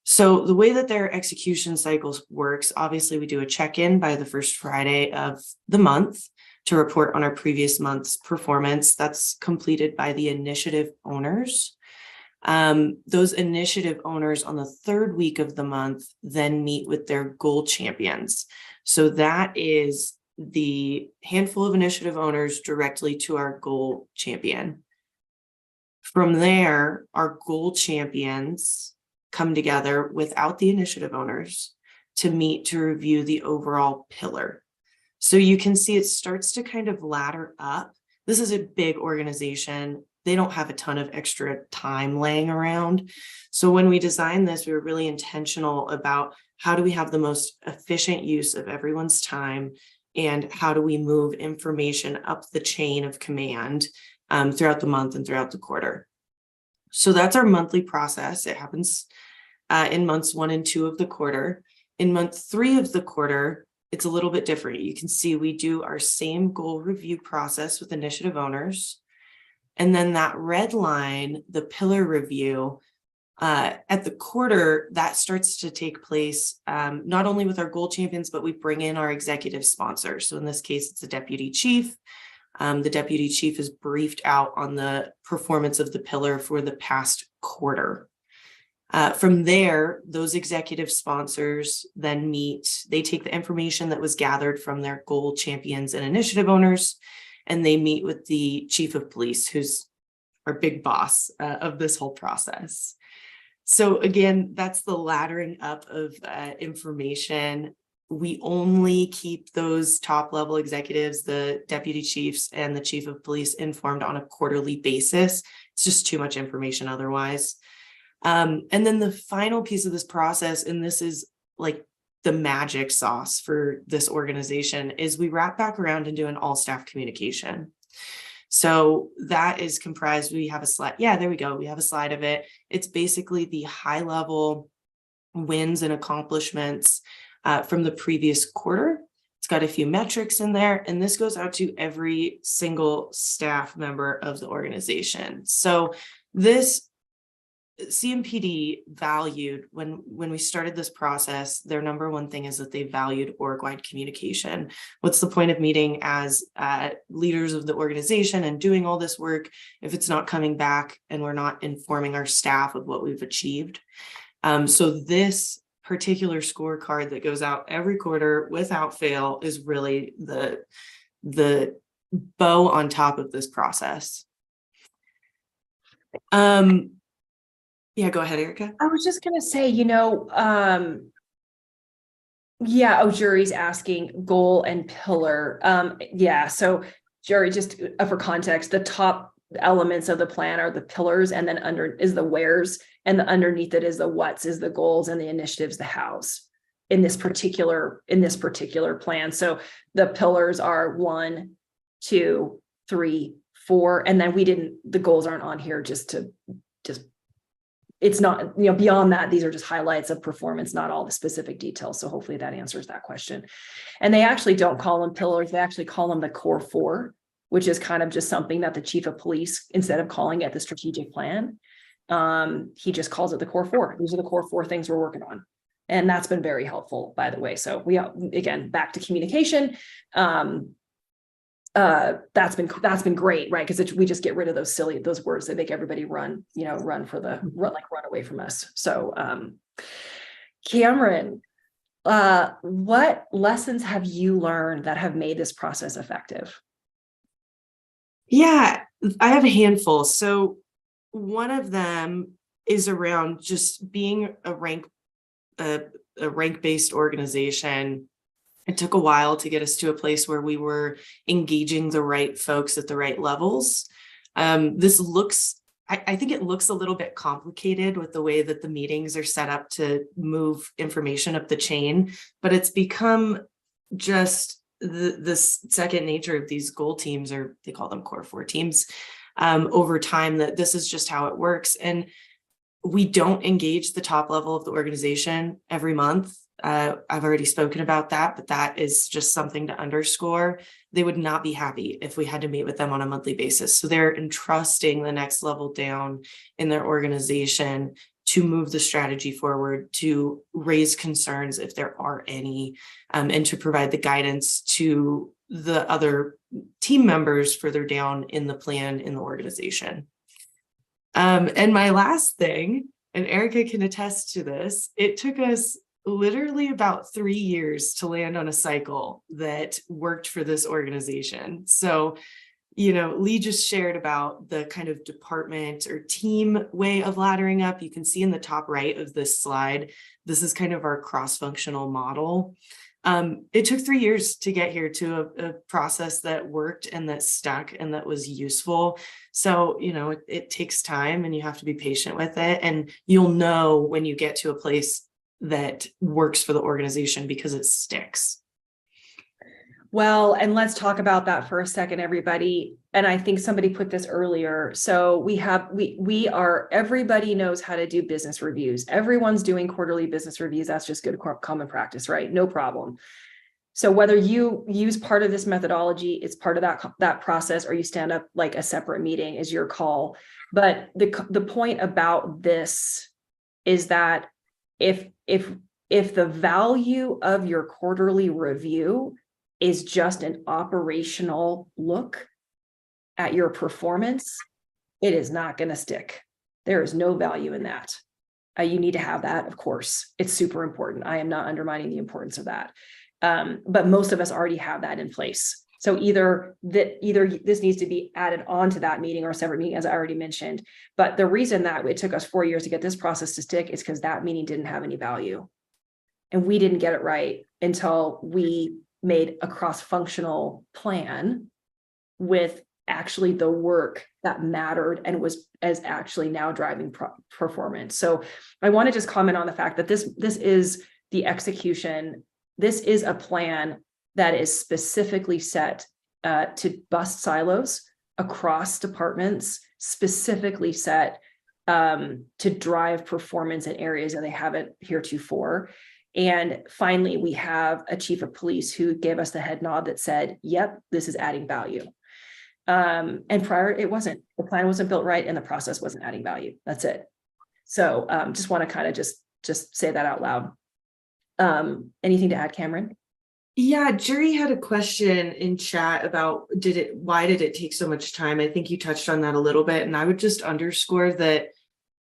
So the way that their execution cycles works, obviously we do a check-in by the first Friday of the month to report on our previous month's performance. That's completed by the initiative owners. Those initiative owners on the third week of the month then meet with their goal champions. So that is the handful of initiative owners directly to our goal champion. From there, our goal champions come together without the initiative owners to meet to review the overall pillar. So you can see it starts to kind of ladder up. This is a big organization. They don't have a ton of extra time laying around. So when we designed this, we were really intentional about how do we have the most efficient use of everyone's time, and how do we move information up the chain of command throughout the month and throughout the quarter. So that's our monthly process. It happens in months 1 and 2 of the quarter. In month 3 of the quarter, it's a little bit different. You can see we do our same goal review process with initiative owners. And then that red line, the pillar review, at the quarter, that starts to take place not only with our goal champions, but we bring in our executive sponsors. So in this case, it's the deputy chief. The deputy chief is briefed out on the performance of the pillar for the past quarter. From there, those executive sponsors then meet. They take the information that was gathered from their goal champions and initiative owners, and they meet with the chief of police, who's our big boss of this whole process. So again, that's the laddering up of information. We only keep those top level executives, the deputy chiefs and the chief of police, informed on a quarterly basis. It's just too much information otherwise. And then the final piece of this process, and this is like the magic sauce for this organization, is we wrap back around and do an all staff communication. So that is comprised, we have a slide. Yeah, there we go. We have a slide of it. It's basically the high level wins and accomplishments from the previous quarter. It's got a few metrics in there, and this goes out to every single staff member of the organization. So this CMPD valued, when we started this process, their number one thing is that they valued org-wide communication. What's the point of meeting as leaders of the organization and doing all this work if it's not coming back and we're not informing our staff of what we've achieved? So this particular scorecard that goes out every quarter without fail is really the bow on top of this process. Yeah, go ahead, Erica. I was just going to say, Jury's asking goal and pillar. So Jury, just for context, the top elements of the plan are the pillars, and then under is the wheres, and the underneath it is the what's, is the goals, and the initiatives, the hows in this particular plan. So the pillars are 1, 2, 3, 4, and then the goals aren't on here it's not, beyond that, these are just highlights of performance, not all the specific details. So hopefully that answers that question. And they actually don't call them pillars. They actually call them the core 4, which is kind of just something that the chief of police, instead of calling it the strategic plan, he just calls it the core 4. These are the core 4 things we're working on. And that's been very helpful, by the way. So again, back to communication. That's been great, right? Because we just get rid of those words that make everybody run away from us. So Cameron, what lessons have you learned that have made this process effective? Yeah, I have a handful. So one of them is around just being a rank-based organization. It took a while to get us to a place where we were engaging the right folks at the right levels. I think it looks a little bit complicated with the way that the meetings are set up to move information up the chain, but it's become just the second nature of these goal teams, or they call them core 4 teams, over time, that this is just how it works. And we don't engage the top level of the organization every month. I've already spoken about that, but that is just something to underscore. They would not be happy if we had to meet with them on a monthly basis. So they're entrusting the next level down in their organization to move the strategy forward, to raise concerns if there are any, and to provide the guidance to the other team members further down in the plan in the organization. And my last thing, and Erica can attest to this, it took us literally about 3 years to land on a cycle that worked for this organization. So, Lee just shared about the kind of department or team way of laddering up. You can see in the top right of this slide, this is kind of our cross-functional model. It took 3 years to get here to a process that worked and that stuck and that was useful. So, it takes time and you have to be patient with it. And you'll know when you get to a place that works for the organization because it sticks. Well, and let's talk about that for a second, everybody. And I think somebody put this earlier. So everybody knows how to do business reviews. Everyone's doing quarterly business reviews. That's just good common practice, right? No problem. So whether you use part of this methodology, it's part of that process, or you stand up like a separate meeting is your call. But the point about this is that if the value of your quarterly review is just an operational look at your performance, it is not going to stick. There is no value in that. You need to have that, of course. It's super important. I am not undermining the importance of that. But most of us already have that in place. So either this needs to be added on to that meeting or a separate meeting, as I already mentioned. But the reason that it took us 4 years to get this process to stick is because that meeting didn't have any value. And we didn't get it right until we made a cross-functional plan with actually the work that mattered and was as actually now driving performance. So I want to just comment on the fact that this is the execution. This is a plan that is specifically set to bust silos across departments, specifically set to drive performance in areas that they haven't heretofore. And finally, we have a chief of police who gave us the head nod that said, yep, this is adding value. And prior, it wasn't. The plan wasn't built right and the process wasn't adding value. That's it. So just want to kind of just say that out loud. Anything to add, Cameron? Yeah, Jerry had a question in chat about why did it take so much time? I think you touched on that a little bit, and I would just underscore that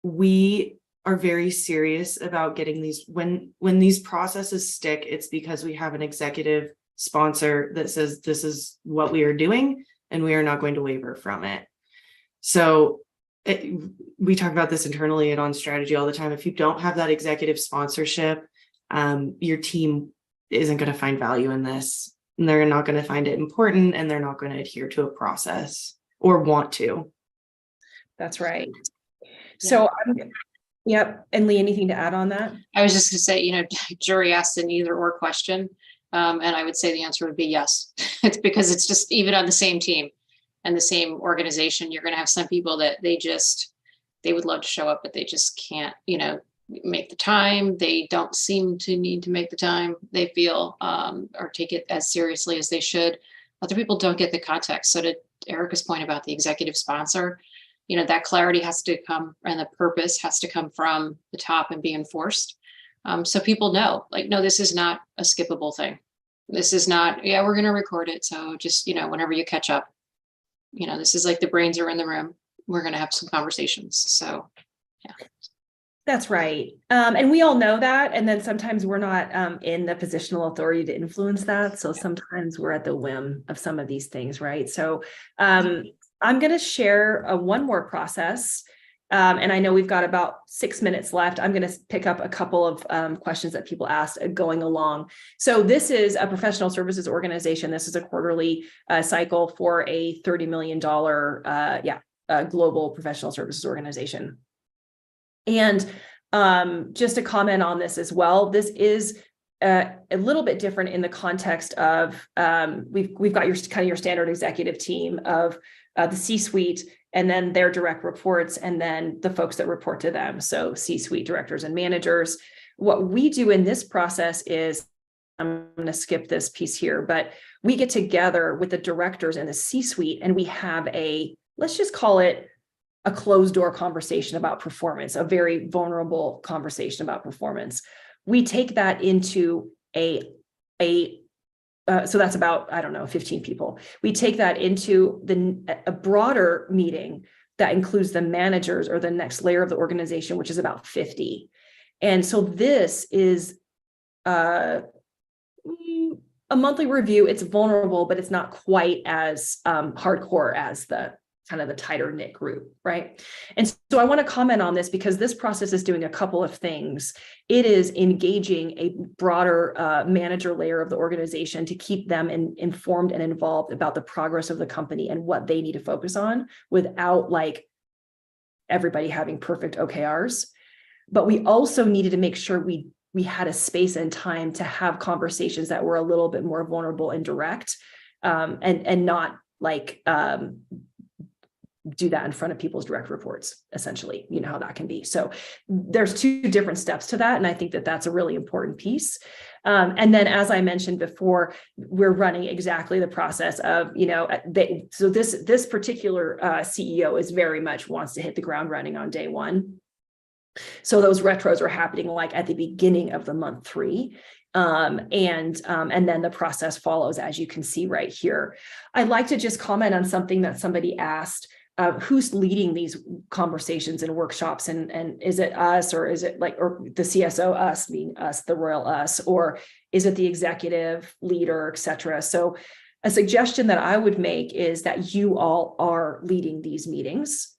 we are very serious about getting these, when these processes stick, it's because we have an executive sponsor that says this is what we are doing and we are not going to waver from it. So we talk about this internally and on strategy all the time. If you don't have that executive sponsorship, your team isn't going to find value in this, and they're not going to find it important, and they're not going to adhere to a process or want to. That's right. So yep. And Lee, anything to add on that? I was just going to say, jury asked an either or question. And I would say the answer would be yes. It's because it's just even on the same team and the same organization, you're going to have some people that they would love to show up, but they just can't, make the time. They don't seem to need to make the time, they feel, or take it as seriously as they should. Other people don't get the context. So to Erica's point about the executive sponsor, that clarity has to come, and the purpose has to come from the top and be enforced. So people know, no, this is not a skippable thing. This is not, we're going to record it. So just, whenever you catch up, this is like the brains are in the room. We're going to have some conversations. So, yeah. That's right. And we all know that. And then sometimes we're not in the positional authority to influence that. So sometimes we're at the whim of some of these things, right? So I'm going to share one more process. And I know we've got about 6 minutes left. I'm going to pick up a couple of questions that people asked going along. So this is a professional services organization. This is a quarterly cycle for a $30 million global professional services organization. And just to comment on this as well, this is a little bit different in the context of we've got your standard executive team of the C-suite, and then their direct reports, and then the folks that report to them. So C-suite directors and managers. what we do in this process is, I'm going to skip this piece here, but we get together with the directors and the C-suite, and we have let's just call it a closed door conversation about performance, a very vulnerable conversation about performance. We take that into so that's about, I don't know, 15 people. We take that into a broader meeting that includes the managers or the next layer of the organization, which is about 50. And so this is a monthly review. It's vulnerable, but it's not quite as hardcore as the kind of the tighter knit group, right? And so I want to comment on this because this process is doing a couple of things. It is engaging a broader manager layer of the organization to keep them informed and involved about the progress of the company and what they need to focus on without like everybody having perfect OKRs. But we also needed to make sure we had a space and time to have conversations that were a little bit more vulnerable and direct, and not like do that in front of people's direct reports, essentially. You know how that can be. So there's two different steps to that. And I think that that's a really important piece. And then, as I mentioned before, we're running exactly the process of, so this particular CEO is very much wants to hit the ground running on day one. So those retros are happening like at the beginning of the month 3. And then the process follows, as you can see right here. I'd like to just comment on something that somebody asked. Who's leading these conversations and workshops, and is it us, or is it or the CSO, us being us, the royal us, or is it the executive leader, et cetera? So a suggestion that I would make is that you all are leading these meetings.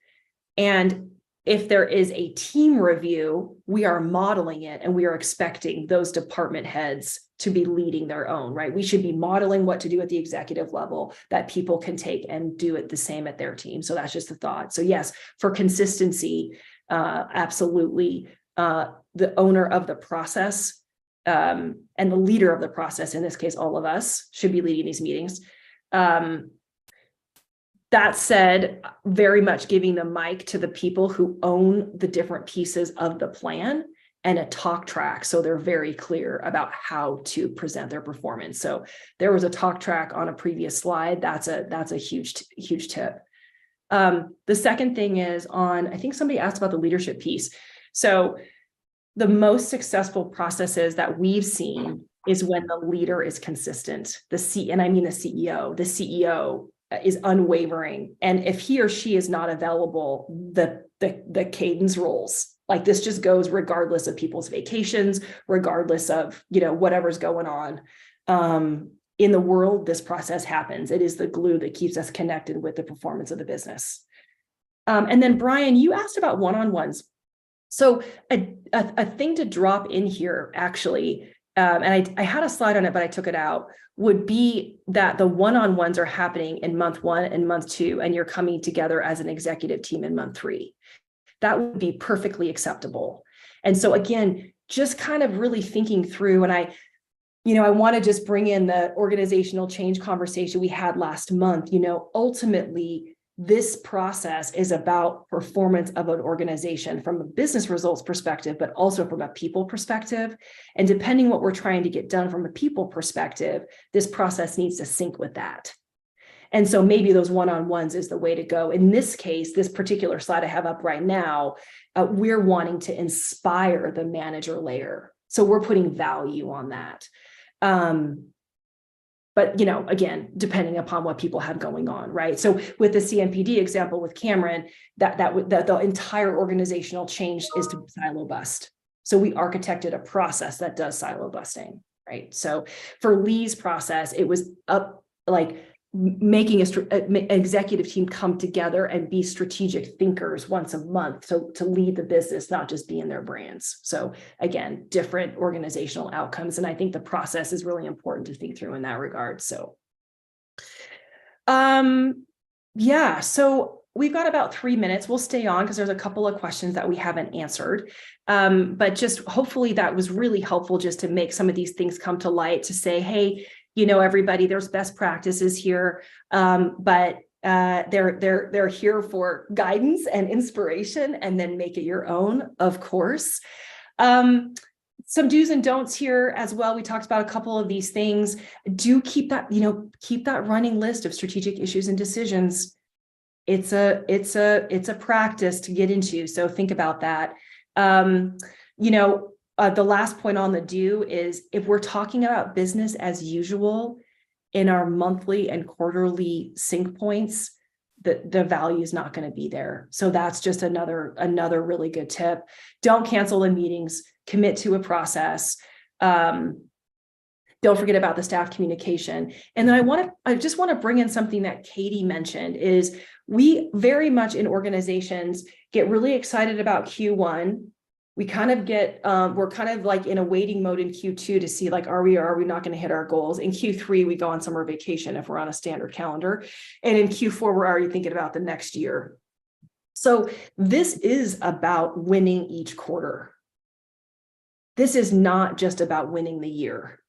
And if there is a team review, we are modeling it, and we are expecting those department heads to be leading their own, right? We should be modeling what to do at the executive level that people can take and do it the same at their team. So that's just a thought. So yes, for consistency, absolutely. The owner of the process and the leader of the process, in this case, all of us, should be leading these meetings. That said, very much giving the mic to the people who own the different pieces of the plan and a talk track. So they're very clear about how to present their performance. So there was a talk track on a previous slide. That's a huge tip. The second thing is I think somebody asked about the leadership piece. So the most successful processes that we've seen is when the leader is consistent. And I mean the CEO. The CEO is unwavering, and if he or she is not available, the cadence rolls. Like this just goes regardless of people's vacations, regardless of whatever's going on in the world. This process happens. It is the glue that keeps us connected with the performance of the business. And then Brian, you asked about one-on-ones. So a thing to drop in here, actually, and I had a slide on it, but I took it out, would be that the one-on-ones are happening in month 1 and month 2, and you're coming together as an executive team in month 3. That would be perfectly acceptable. And so again, just kind of really thinking through, and I want to just bring in the organizational change conversation we had last month. Ultimately, this process is about performance of an organization from a business results perspective, but also from a people perspective. And depending what we're trying to get done from a people perspective, this process needs to sync with that. And so maybe those one-on-ones is the way to go. In this case, this particular slide I have up right now, we're wanting to inspire the manager layer. So we're putting value on that. But, again, depending upon what people have going on, right? So with the CMPD example with Cameron, that the entire organizational change is to silo bust. So we architected a process that does silo busting, right? So for Lee's process, it was making an executive team come together and be strategic thinkers once a month to lead the business, not just be in their brands. So again, different organizational outcomes. And I think the process is really important to think through in that regard. So, so we've got about 3 minutes. We'll stay on because there's a couple of questions that we haven't answered. But just hopefully that was really helpful just to make some of these things come to light, to say, hey, everybody, there's best practices here, but they're here for guidance and inspiration, and then make it your own, of course. some do's and don'ts here as well. We talked about a couple of these things. Do keep that, keep that running list of strategic issues and decisions. It's a practice to get into. So think about that. The last point on the do is if we're talking about business as usual in our monthly and quarterly sync points, the value is not going to be there. So that's just another really good tip. Don't cancel the meetings, commit to a process. Don't forget about the staff communication. And then I just want to bring in something that Katie mentioned is we very much in organizations get really excited about Q1. We kind of get, we're kind of like in a waiting mode in Q2 to see like, are we not going to hit our goals? In Q3, we go on summer vacation if we're on a standard calendar. And in Q4, we're already thinking about the next year. So this is about winning each quarter. This is not just about winning the year.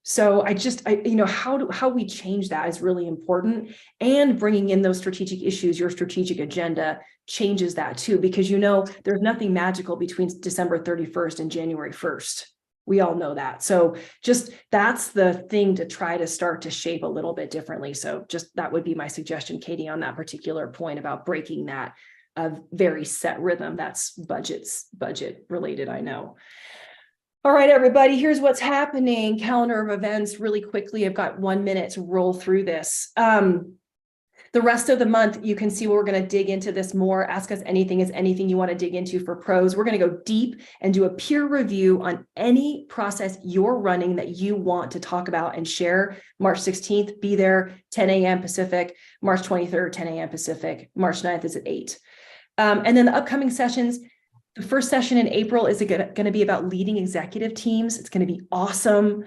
So how we change that is really important, and bringing in those strategic issues, your strategic agenda changes that too, because there's nothing magical between December 31st and January 1st. We all know that. So just that's the thing to try to start to shape a little bit differently. So just that would be my suggestion, Katie, on that particular point about breaking that very set rhythm. That's budget related, I know. All right, everybody, here's what's happening. Calendar of events really quickly. I've got 1 minute to roll through this. The rest of the month, you can see we're going to dig into this more. Ask us anything is anything you want to dig into for pros. We're going to go deep and do a peer review on any process you're running that you want to talk about and share. March 16th, be there, 10 a.m. Pacific. March 23rd, 10 a.m. Pacific. March 9th is at 8. And then the upcoming sessions. The first session in April is going to be about leading executive teams. It's going to be awesome.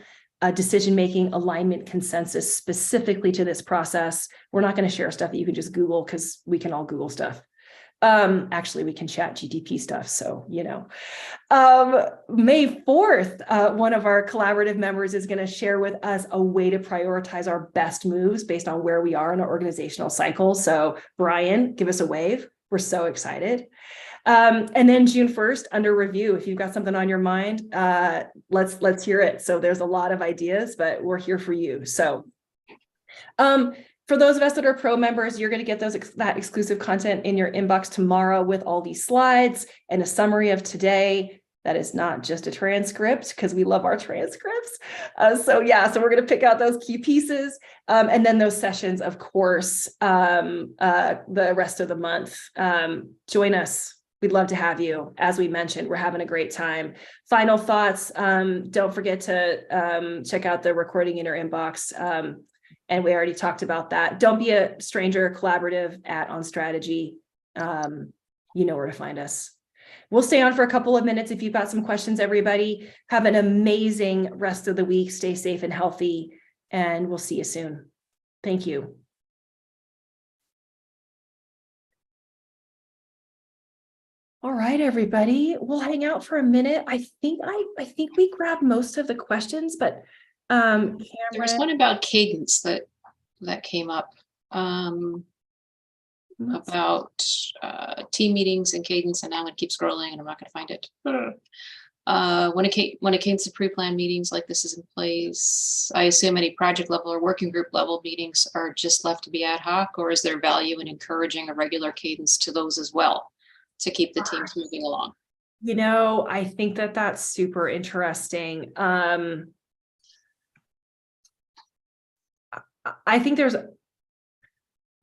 Decision-making, alignment, consensus, specifically to this process. We're not going to share stuff that you can just Google because we can all Google stuff. Actually, we can chat GTP stuff. So, May 4th, one of our collaborative members is going to share with us a way to prioritize our best moves based on where we are in our organizational cycle. So Brian, give us a wave. We're so excited. And then June 1st, under review, if you've got something on your mind, let's hear it. So there's a lot of ideas, but we're here for you. So for those of us that are pro members, you're going to get that exclusive content in your inbox tomorrow with all these slides and a summary of today. That is not just a transcript, because we love our transcripts. So we're going to pick out those key pieces. And then those sessions, of course, the rest of the month. Join us. We'd love to have you. As we mentioned, we're having a great time. Final thoughts. Don't forget to check out the recording in your inbox. And we already talked about that. Don't be a stranger. Collaborative @ On Strategy. You know where to find us. We'll stay on for a couple of minutes if you've got some questions, everybody. Have an amazing rest of the week. Stay safe and healthy, and we'll see you soon. Thank you. All right, everybody, we'll hang out for a minute. I think we grabbed most of the questions, but There was one about cadence that came up. About team meetings and cadence, and now I'm going to keep scrolling and I'm not going to find it. When a cadence of pre-planned meetings like this is in place, I assume any project level or working group level meetings are just left to be ad hoc, or is there value in encouraging a regular cadence to those as well to keep the teams moving along? I think that's super interesting.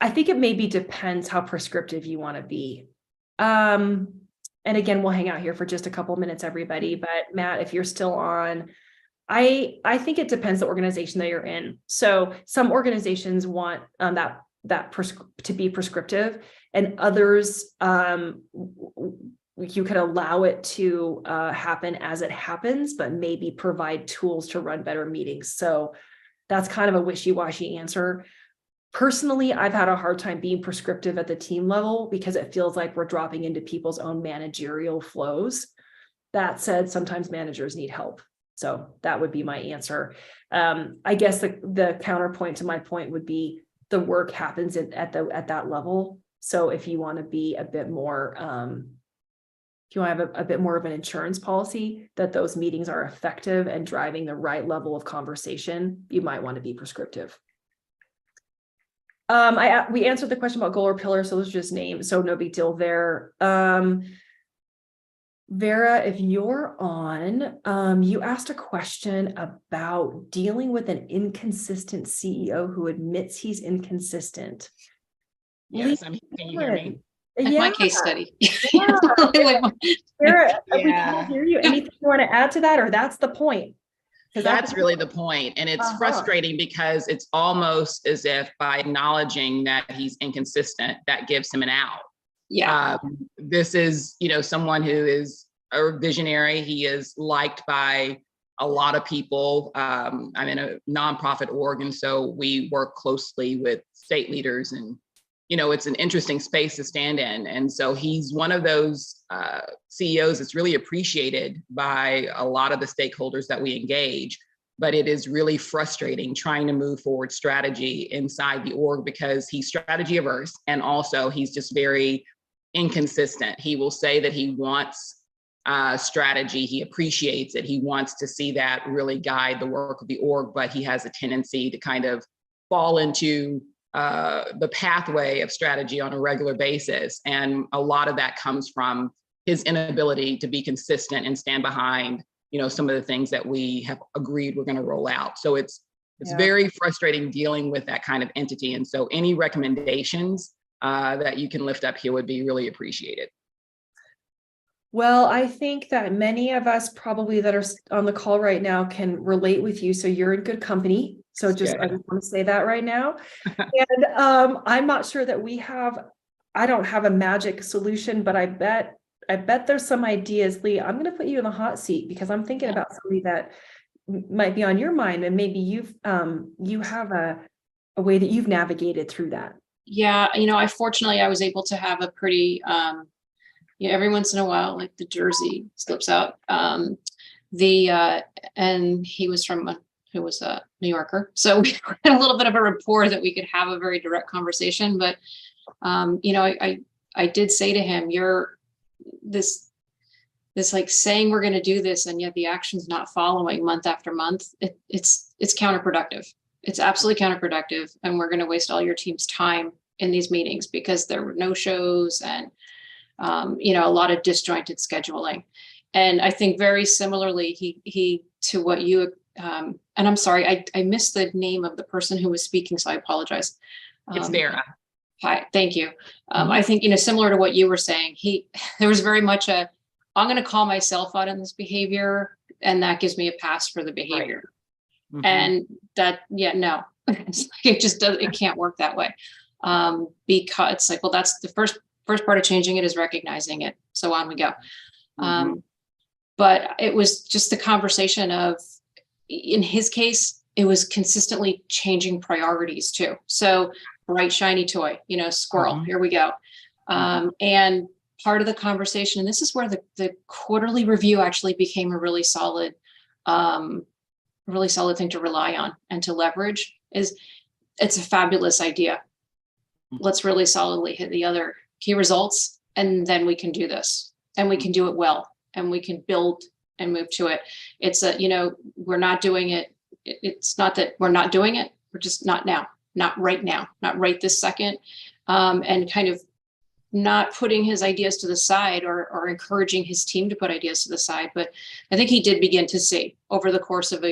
I think it maybe depends how prescriptive you want to be. And again, we'll hang out here for just a couple minutes, everybody. But Matt, if you're still on, I think it depends the organization that you're in. So some organizations want that to be prescriptive, and others you could allow it to happen as it happens, but maybe provide tools to run better meetings. So that's kind of a wishy-washy answer. Personally, I've had a hard time being prescriptive at the team level because it feels like we're dropping into people's own managerial flows. That said, sometimes managers need help. So that would be my answer. I guess the counterpoint to my point would be the work happens at that level. So if you want to be a bit more if you want to have a bit more of an insurance policy, that those meetings are effective and driving the right level of conversation, you might want to be prescriptive. We answered the question about goal or pillar, so those are just names, so no big deal there. Vera, if you're on, you asked a question about dealing with an inconsistent CEO who admits he's inconsistent. Yes, can you hear me? Like my case study. Yeah. Vera, we can't hear you. Anything you want to add to that, or that's the point? That's really the point. And it's frustrating because it's almost as if by acknowledging that he's inconsistent, that gives him an out. Yeah. This is, someone who is a visionary. He is liked by a lot of people. I'm in a nonprofit org, and so we work closely with state leaders, and it's an interesting space to stand in. And so he's one of those CEOs that's really appreciated by a lot of the stakeholders that we engage. But it is really frustrating trying to move forward strategy inside the org because he's strategy averse, and also he's just very inconsistent. He will say that he wants strategy, he appreciates it, he wants to see that really guide the work of the org, but he has a tendency to kind of fall into the pathway of strategy on a regular basis. And a lot of that comes from his inability to be consistent and stand behind, some of the things that we have agreed we're going to roll out. So it's very frustrating dealing with that kind of entity. And so any recommendations that you can lift up here would be really appreciated. Well, I think that many of us probably that are on the call right now can relate with you. So you're in good company. So I just want to say that right now. And I'm not sure that I don't have a magic solution, but I bet there's some ideas. Lee, I'm going to put you in the hot seat because I'm thinking about somebody that might be on your mind, and maybe you have a way that you've navigated through that. Yeah. I was able to have a pretty, every once in a while, like the Jersey slips out. And he was who was a New Yorker. So we had a little bit of a rapport that we could have a very direct conversation. But, I did say to him, you're this like saying we're going to do this, and yet the action's not following month after month. It's counterproductive. It's absolutely counterproductive. And we're going to waste all your team's time in these meetings because there were no shows and, a lot of disjointed scheduling. And I think very similarly, he to what you, and I'm sorry, I missed the name of the person who was speaking, so I apologize. It's Vera. Hi, thank you. I think, similar to what you were saying, there was very much I'm going to call myself out on this behavior, and that gives me a pass for the behavior. Right. Mm-hmm. And that, no, it just does. It can't work that way. Because it's like, well, that's the first part of changing it is recognizing it. So on we go. Mm-hmm. But it was just the conversation of, in his case, it was consistently changing priorities too. So bright, shiny toy, squirrel, here we go. And part of the conversation, and this is where the quarterly review actually became a really solid thing to rely on and to leverage, is it's a fabulous idea. Let's really solidly hit the other key results, and then we can do this, and we can do it well, and we can build and move to it. It's we're not doing it. It's not that we're not doing it. We're just not now, not right now, not right this second. And kind of not putting his ideas to the side or encouraging his team to put ideas to the side. But I think he did begin to see over the course of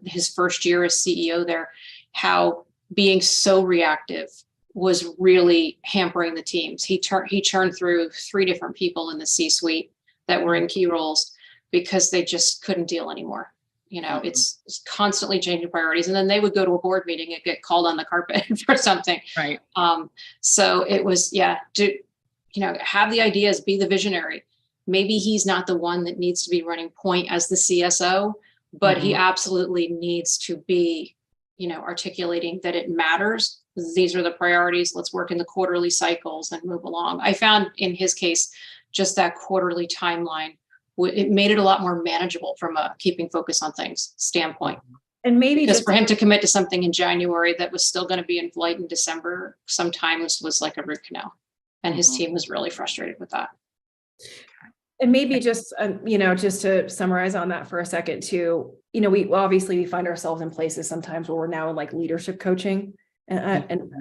his first year as CEO there, how being so reactive was really hampering the teams. He churned through 3 different people in the C-suite that were in key roles because they just couldn't deal anymore. It's constantly changing priorities. And then they would go to a board meeting and get called on the carpet for something. Right. So it was, have the ideas, be the visionary. Maybe he's not the one that needs to be running point as the CSO, but he absolutely needs to be, articulating that it matters. These are the priorities. Let's work in the quarterly cycles and move along. I found in his case, just that quarterly timeline, it made it a lot more manageable from a keeping focus on things standpoint. And maybe just for him to commit to something in January that was still going to be in flight in December, sometimes was like a root canal. And his team was really frustrated with that. And maybe just, just to summarize on that for a second too, we obviously we find ourselves in places sometimes where we're now in like leadership coaching. And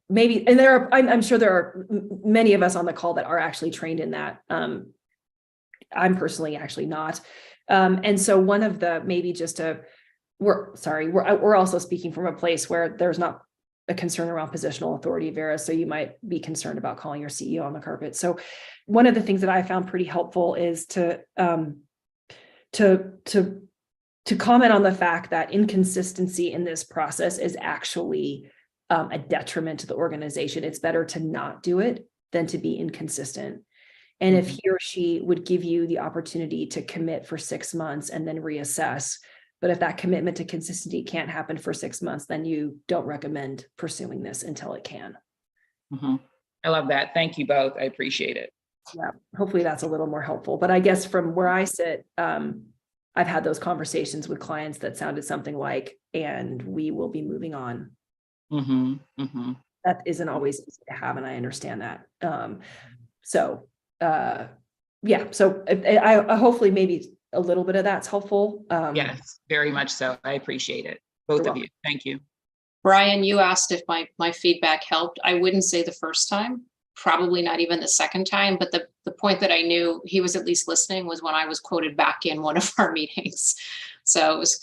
maybe, and I'm sure there are many of us on the call that are actually trained in that. I'm personally actually not. And so one of the, maybe just we're also speaking from a place where there's not a concern around positional authority, Vera. So you might be concerned about calling your CEO on the carpet. So one of the things that I found pretty helpful is to comment on the fact that inconsistency in this process is actually a detriment to the organization. It's better to not do it than to be inconsistent. And if he or she would give you the opportunity to commit for 6 months and then reassess, but if that commitment to consistency can't happen for 6 months, then you don't recommend pursuing this until it can. I love that. Thank you both. I appreciate it. Yeah, hopefully that's a little more helpful. But I guess from where I sit, I've had those conversations with clients that sounded something like, and we will be moving on. That isn't always easy to have, and I understand that. So I hopefully maybe a little bit of that's helpful. Yes, very much so. I appreciate it. Both of you. Thank you. Brian, you asked if my feedback helped. I wouldn't say the first time, probably not even the second time, but the point that I knew he was at least listening was when I was quoted back in one of our meetings. So it was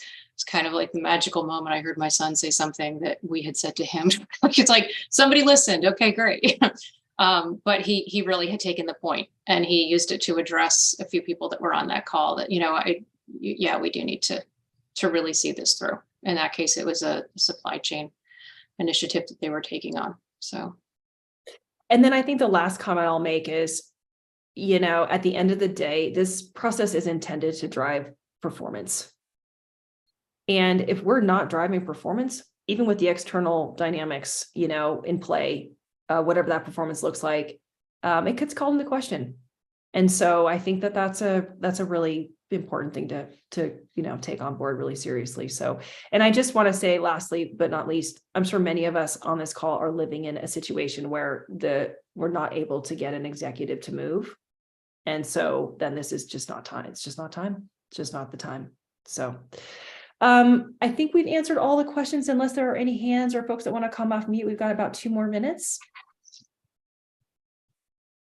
kind of like the magical moment. I heard my son say something that we had said to him. It's like, somebody listened. Okay, great. But he really had taken the point, and he used it to address a few people that were on that call that, we do need to really see this through. In that case, it was a supply chain initiative that they were taking on. So. And then I think the last comment I'll make is, at the end of the day, this process is intended to drive performance. And if we're not driving performance, even with the external dynamics, in play, whatever that performance looks like, it gets called into question. And so I think that that's a really important thing to take on board really seriously. So, and I just want to say lastly, but not least, I'm sure many of us on this call are living in a situation where we're not able to get an executive to move. And so then this is just not time. It's just not time. It's just not the time. So I think we've answered all the questions, unless there are any hands or folks that want to come off mute. We've got about 2 more minutes.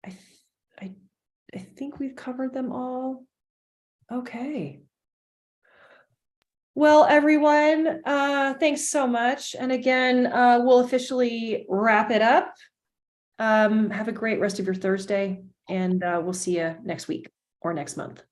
I think we've covered them all. Okay. Well, everyone, thanks so much. And again, we'll officially wrap it up. Have a great rest of your Thursday, and we'll see you next week or next month.